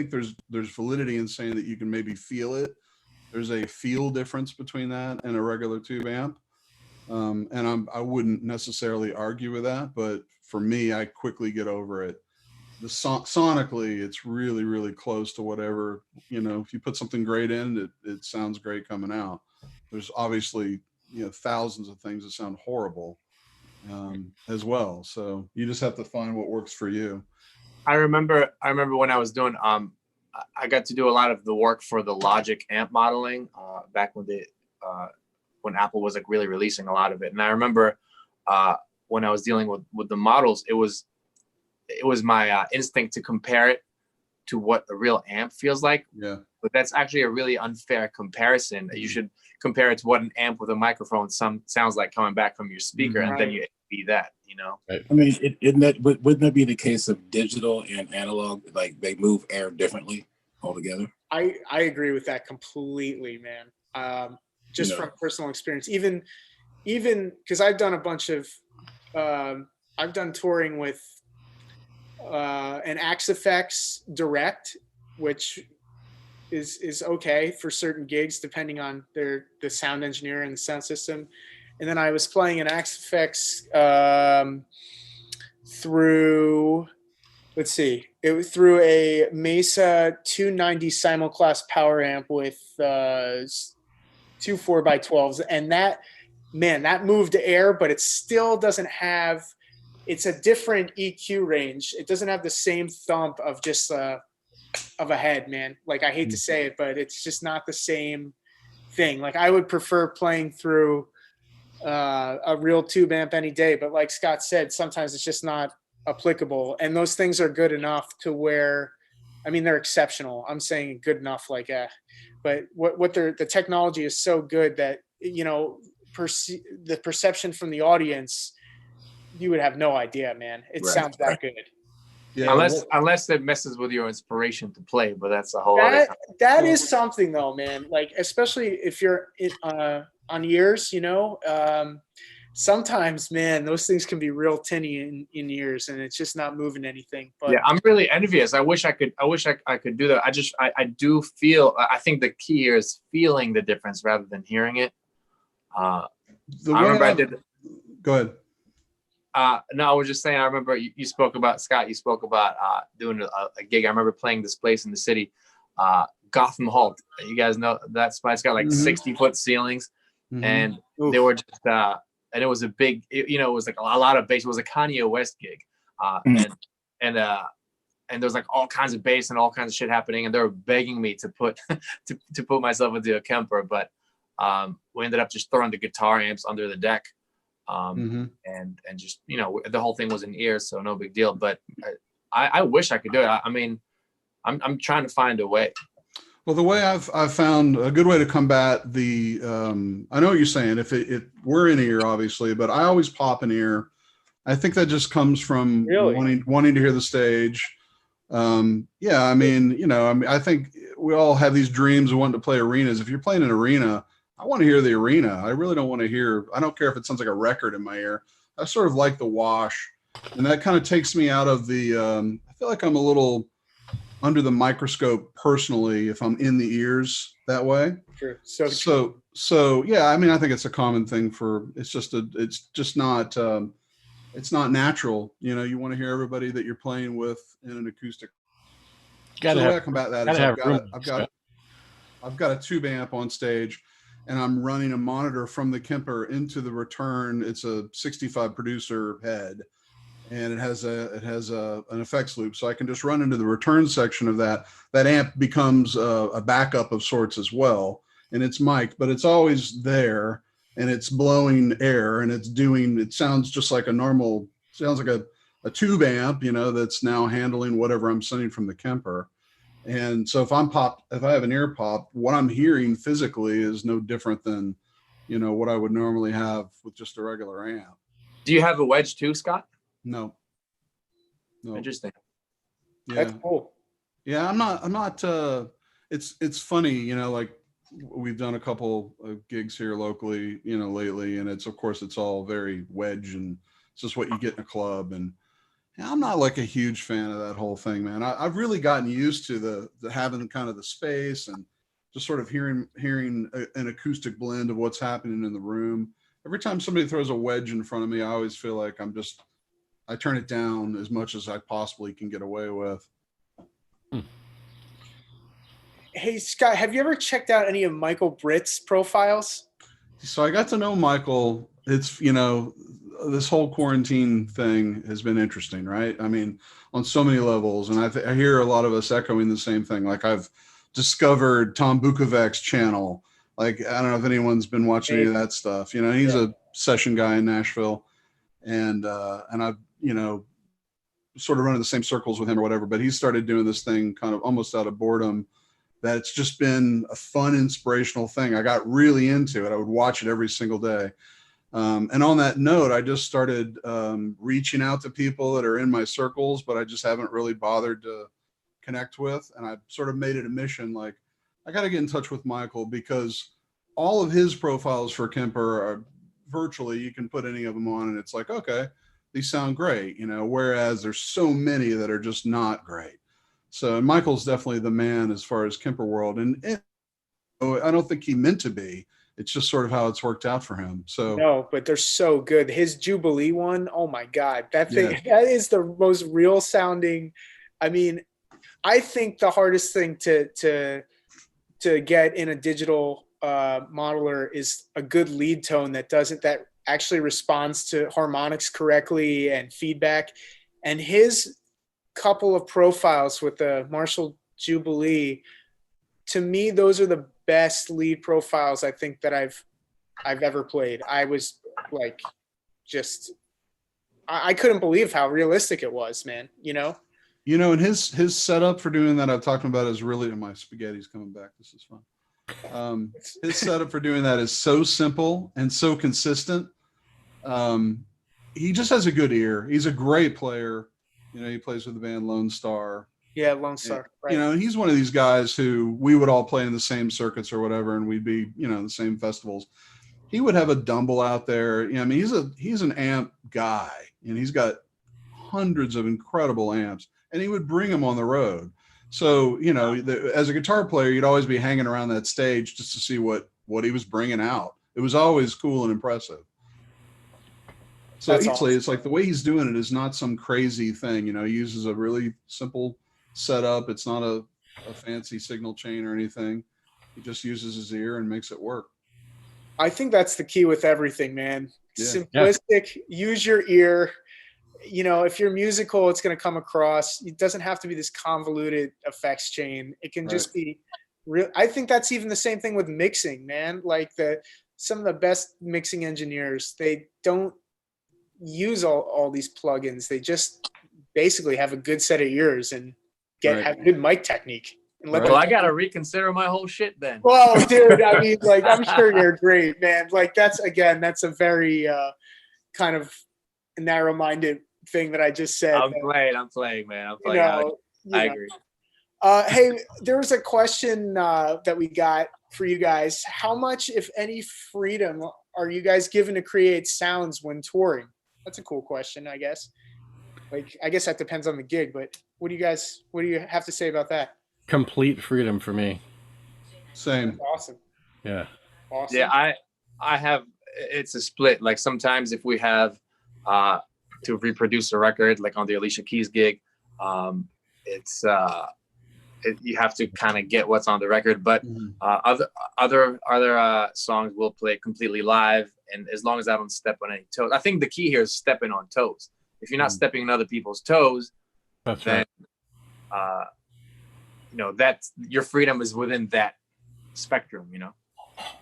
there's validity in saying that you can maybe feel it. There's a feel difference between that and a regular tube amp. And I wouldn't necessarily argue with that, but for me, I quickly get over it. Sonically, it's really, really close to whatever, if you put something great in, it sounds great coming out. There's obviously, thousands of things that sound horrible as well. So you just have to find what works for you. I remember when I was doing, I got to do a lot of the work for the Logic amp modeling back when Apple was like really releasing a lot of it. And I remember when I was dealing with the models, it was my instinct to compare it to what a real amp feels like. Yeah. But that's actually a really unfair comparison. You should compare it to what an amp with a microphone sounds like coming back from your speaker, and then you be that, Right. I mean, wouldn't that be the case of digital and analog? Like they move air differently altogether? I agree with that completely, man. Just from personal experience, even because I've done a bunch of, I've done touring with an Axe Effects Direct, which is okay for certain gigs depending on the sound engineer and the sound system. And then I was playing an Axe Effects through, let's see, it was through a Mesa 290 simulclass power amp with 2 4x12s, and that moved air, but it still doesn't have. It's a different EQ range. It doesn't have the same thump of just of a head, man. Like, I hate to say it, but it's just not the same thing. Like, I would prefer playing through a real tube amp any day, but like Scott said, sometimes it's just not applicable. And those things are good enough to where, I mean, they're exceptional. I'm saying good enough, but the technology is so good that, the perception from the audience, you would have no idea, man. It sounds that good. Yeah, unless it messes with your inspiration to play, but that's a whole other time. That is something though, man. Like, especially if you're on ears, sometimes, man, those things can be real tinny in ears, and it's just not moving anything. But yeah, I'm really envious. I wish I could do that. I do feel. I think the key here is feeling the difference rather than hearing it. I remember I did. Go ahead. No, I was just saying, I remember you spoke about, Scott, doing a gig. I remember playing this place in the city, Gotham Hall. You guys know that spot? It's got like 60-foot ceilings, and they were just, and it was a big, it was like a lot of bass. It was a Kanye West gig, and there's like all kinds of bass and all kinds of shit happening, and they were begging me to put to put myself into a Kemper, but we ended up just throwing the guitar amps under the deck. And just, the whole thing was in ears, so no big deal. But I wish I could do it. I mean, I'm trying to find a way. Well, the way I've found a good way to combat the, I know what you're saying. If we're in ear, obviously, but I always pop an ear. I think that just comes from wanting to hear the stage. I think we all have these dreams of wanting to play arenas. If you're playing an arena, I want to hear the arena. I really don't want to hear, I don't care if it sounds like a record in my ear. I sort of like the wash, and that kind of takes me out of the, I feel like I'm a little under the microscope personally if I'm in the ears that way. True. So yeah, I mean, I think it's a common thing it's just not, it's not natural. You know, you want to hear everybody that you're playing with in an acoustic. So the way I combat that is I've got a tube amp on stage, and I'm running a monitor from the Kemper into the return. It's a 65 producer head, and it has an effects loop, so I can just run into the return section of that. That amp becomes a backup of sorts as well, and it's mic, but it's always there, and it's blowing air, and it sounds just like sounds like a tube amp, you know, that's now handling whatever I'm sending from the Kemper. And so if I have an ear pop, what I'm hearing physically is no different than, you know, what I would normally have with just a regular amp. Do you have a wedge too, Scott? No. Interesting. Yeah. That's cool. Yeah, I'm not it's funny, you know, like we've done a couple of gigs here locally, you know, lately, and of course it's all very wedge, and it's just what you get in a club. And I'm not like a huge fan of that whole thing, man. I've really gotten used to the having kind of the space and just sort of hearing an acoustic blend of what's happening in the room. Every time somebody throws a wedge in front of me, I always feel like I turn it down as much as I possibly can get away with. Hey, Scott, have you ever checked out any of Michael Britt's profiles? So I got to know Michael. It's, you know, this whole quarantine thing has been interesting, right? I mean, on so many levels. And I hear a lot of us echoing the same thing. Like, I've discovered Tom Bukovec's channel. Like, I don't know if anyone's been watching any of that stuff. You know, he's a session guy in Nashville. And I've, you know, sort of running the same circles with him or whatever. But he started doing this thing kind of almost out of boredom. That's just been a fun, inspirational thing. I got really into it. I would watch it every single day. And on that note, I just started reaching out to people that are in my circles, but I just haven't really bothered to connect with. And I sort of made it a mission, like, I got to get in touch with Michael, because all of his profiles for Kemper are virtually, you can put any of them on and it's like, okay, these sound great, you know, whereas there's so many that are just not great. So Michael's definitely the man as far as Kemper world. And I don't think he meant to be. It's just sort of how it's worked out for him. So no, but they're so good. His Jubilee one, oh my God, that thing, that is the most real sounding. I mean, I think the hardest thing to get in a digital modeler is a good lead tone that actually responds to harmonics correctly and feedback. And his couple of profiles with the Marshall Jubilee, to me, those are the best lead profiles I think that I've ever played. I was like, I couldn't believe how realistic it was, man. You know, and his setup for doing that, I've talked about, is really, my spaghetti's coming back. This is fun. His setup for doing that is so simple and so consistent. He just has a good ear. He's a great player. You know, he plays with the band Lone Star. Yeah, Lone Star. Right. You know, he's one of these guys who we would all play in the same circuits or whatever, and we'd be, you know, the same festivals. He would have a Dumble out there. You know, I mean, he's an amp guy, and he's got hundreds of incredible amps, and he would bring them on the road. So, you know, as a guitar player, you'd always be hanging around that stage just to see what he was bringing out. It was always cool and impressive. So awesome. It's like the way he's doing it is not some crazy thing. You know, he uses a really simple setup. It's not a fancy signal chain or anything. He just uses his ear and makes it work. I think that's the key with everything, man. Yeah. Simplistic, use your ear. You know, if you're musical, it's going to come across. It doesn't have to be this convoluted effects chain. It can just be real. I think that's even the same thing with mixing, man. Like some of the best mixing engineers, they don't use all these plugins. They just basically have a good set of ears and have good mic technique. Well, I gotta reconsider my whole shit then. Well, dude, I mean, like, I'm sure you're great, man. Like, that's a very kind of narrow-minded thing that I just said. I'm playing, man. I'm playing. I agree. Hey, there was a question that we got for you guys. How much, if any, freedom are you guys given to create sounds when touring? That's a cool question, I guess. Like, I guess that depends on the gig, but what do you have to say about that? Complete freedom for me. Same. Awesome. Yeah. Awesome. Yeah, I have. It's a split. Like sometimes if we have to reproduce a record, like on the Alicia Keys gig, it's you have to kind of get what's on the record. But other songs we'll play completely live, and as long as I don't step on any toes. I think the key here is stepping on toes. If you're not stepping on other people's toes, That's then right. That's your freedom is within that spectrum.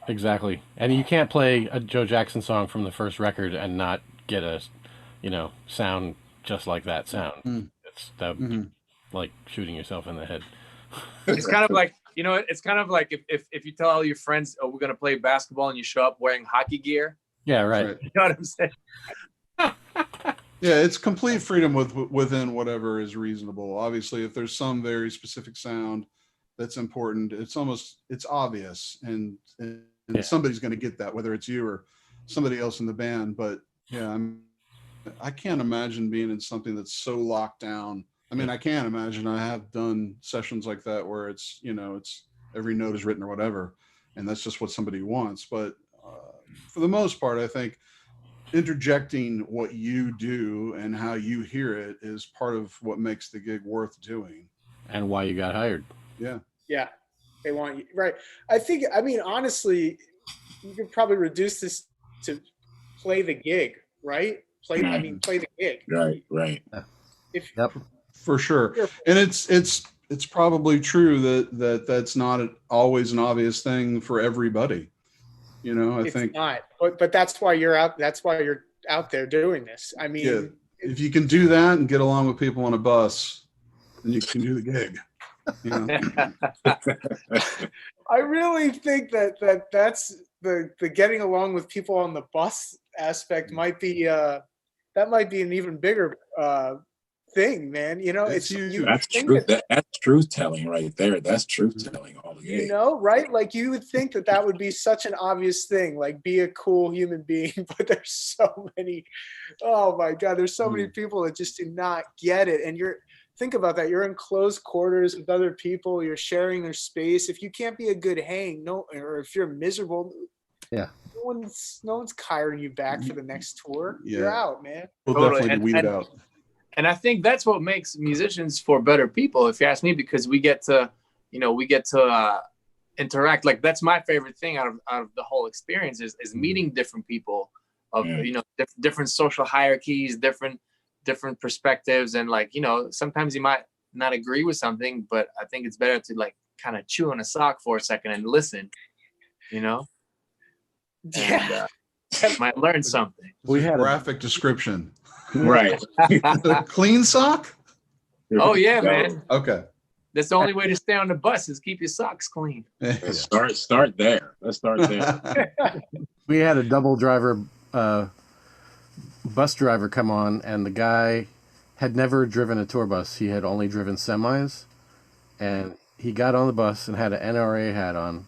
Exactly. And you can't play a Joe Jackson song from the first record and not get a, sound just like that sound. It's like shooting yourself in the head. It's kind of like, it's kind of like if you tell all your friends, oh, we're going to play basketball, and you show up wearing hockey gear. Yeah, right. You know what I'm saying? Yeah, it's complete freedom within whatever is reasonable. Obviously, if there's some very specific sound that's important, it's obvious, and somebody's going to get that, whether it's you or somebody else in the band. But yeah, I can't imagine being in something that's so locked down. I mean, I can't imagine. I have done sessions like that where it's every note is written or whatever, and that's just what somebody wants. But for the most part, I think interjecting what you do and how you hear it is part of what makes the gig worth doing. And why you got hired. Yeah. Yeah. They want you. Right. I mean, honestly, you could probably reduce this to play the gig, right? Play the gig. Right. Yep. For sure. And it's probably true that's not always an obvious thing for everybody. I think not, but that's why you're out. That's why you're out there doing this. I mean, yeah, if you can do that and get along with people on a bus, then you can do the gig. I really think that's the getting along with people on the bus aspect might be an even bigger thing, man. It's huge. That's truth. That's truth telling right there. That's truth telling all the game. Right? Like you would think that would be such an obvious thing, like be a cool human being, but there's so many. Oh my God, there's so many people that just do not get it. And think about that. You're in close quarters with other people. You're sharing their space. If you can't be a good hang, or if you're miserable, yeah, no one's hiring you back for the next tour. Yeah. You're out, man. We'll definitely weed it out. And I think that's what makes musicians for better people, if you ask me, because we get to interact. Like that's my favorite thing out of the whole experience is meeting different people of different social hierarchies, different perspectives, and sometimes you might not agree with something, but I think it's better to like kind of chew on a sock for a second and listen. Yeah. And, might learn something. We had a graphic description. Right. Clean sock? Oh yeah, man. Okay. That's the only way to stay on the bus is keep your socks clean. Let's start there. Let's start there. We had a double driver bus driver come on, and the guy had never driven a tour bus. He had only driven semis, and he got on the bus and had an NRA hat on.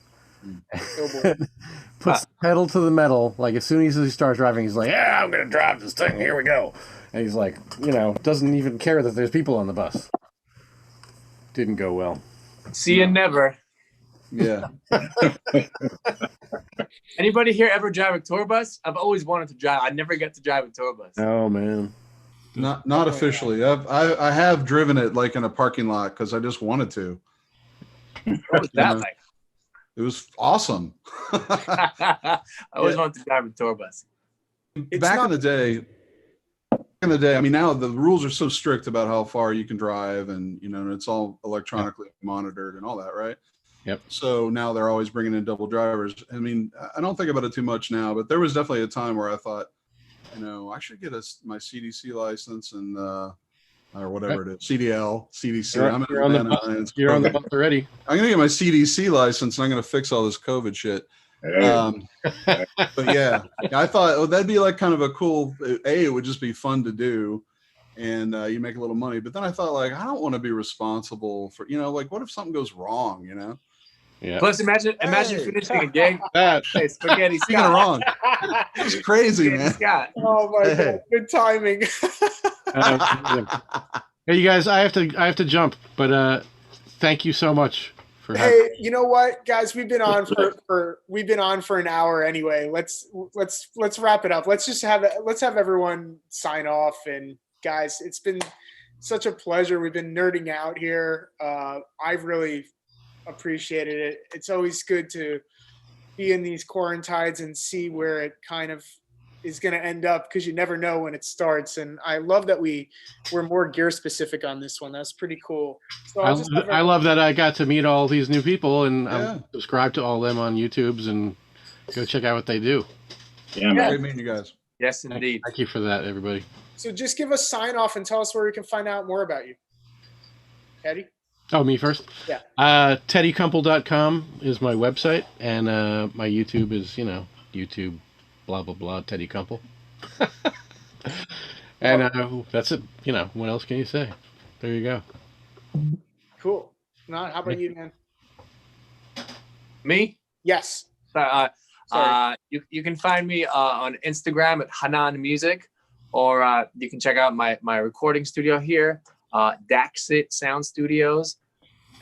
Puts the pedal to the metal. Like as soon as he starts driving, he's like, "Yeah, I'm gonna drive this thing. Here we go." And he's like, doesn't even care that there's people on the bus. Didn't go well. See you never. Yeah. Anybody here ever drive a tour bus? I've always wanted to drive. I never get to drive a tour bus. Oh man. Not officially. I have driven it like in a parking lot because I just wanted to. What was that like? It was awesome. I always wanted to drive a tour bus. Back in the day, I mean, now the rules are so strict about how far you can drive, and it's all electronically monitored and all that, right? Yep. So now they're always bringing in double drivers. I mean, I don't think about it too much now, but there was definitely a time where I thought, I should get my CDC license and or whatever it is, CDL, CDC. You're on the bus already. I'm gonna get my CDC license, and I'm gonna fix all this COVID shit. But yeah, I thought that'd be like kind of a cool. It would just be fun to do, and you make a little money. But then I thought, like, I don't want to be responsible for, like, what if something goes wrong, Yeah. Plus, imagine Hey. finishing a gig. That. Hey, spaghetti Speaking of Scott. wrong, it's crazy, Spaghetti man. Scott. Oh my Hey. god, good timing. Hey, you guys, I have to jump, but thank you so much for having. Hey, you know what, guys? We've been on for an hour anyway. Let's wrap it up. Let's have everyone sign off. And guys, it's been such a pleasure. We've been nerding out here. I've really appreciated it. It's always good to be in these quarantides and see where it kind of is going to end up, because you never know when it starts. And I love that we're more gear specific on this one. That's pretty cool. So I love that I got to meet all these new people, and Yeah. I'm subscribed to all of them on YouTube's, and go check out what they do. Yeah, man. Great meeting you guys. Yes, indeed. Thank you for that, everybody. So just give us sign off and tell us where we can find out more about you. Eddie? Oh, me first? Yeah. TeddyKumpel.com is my website, and my YouTube is, YouTube, blah, blah, blah, Teddy Kumpel. And that's it. What else can you say? There you go. Cool. Not, how about you, man? Me? Yes. You can find me on Instagram at Hanan Music, or you can check out my recording studio here, Daxit Sound Studios,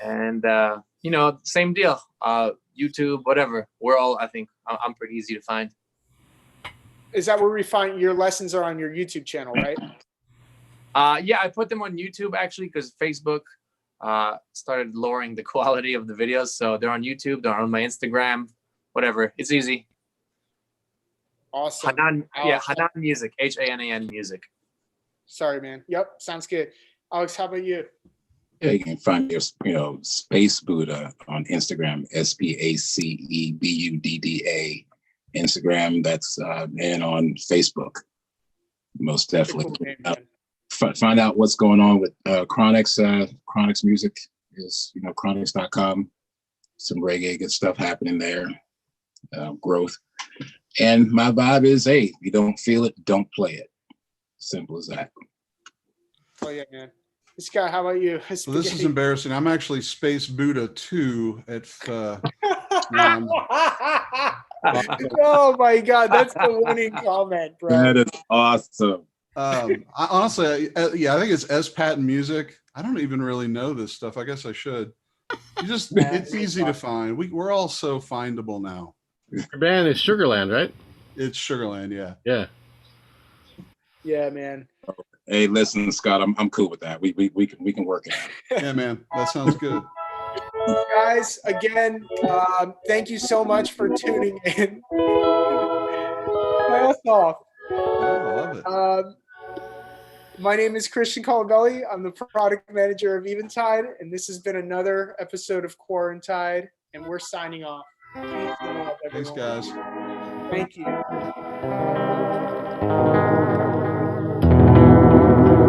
and same deal. YouTube, whatever. We're all, I think, I'm pretty easy to find. Is that where we find your lessons are on your YouTube channel, right? Yeah, I put them on YouTube actually because Facebook started lowering the quality of the videos, so they're on YouTube. They're on my Instagram. Whatever, it's easy. Awesome. Hanan Music, Hanan Music. Sorry, man. Yep, sounds good. Alex, how about you? Yeah, you can find your, Space Buddha on Instagram, SPACEBUDDA. Instagram, that's and on Facebook, most definitely. Cool name, man. Find out what's going on with Chronixx. Chronixx music is Chronixx.com. Some reggae good stuff happening there. Growth. And my vibe is, hey, if you don't feel it, don't play it. Simple as that. Oh yeah, man. Scott, how about you? So this is embarrassing. I'm actually Space Buddha 2 at Oh my god, that's the winning comment, bro. That is awesome. Honestly, I think it's S Patton Music. I don't even really know this stuff. I guess I should. It's easy to find. We're all so findable now. Your band is Sugarland, right? It's Sugarland, yeah. Yeah. Yeah, man. Hey, listen, Scott, I'm cool with that. We can work it out. Yeah, man. That sounds good. Guys, again, thank you so much for tuning in. Play us off. Oh, I love it. My name is Christian Colabelli. I'm the product manager of Eventide, and this has been another episode of Quarantide, and we're signing off. Peace and love, Thanks, everyone. guys. Thank you.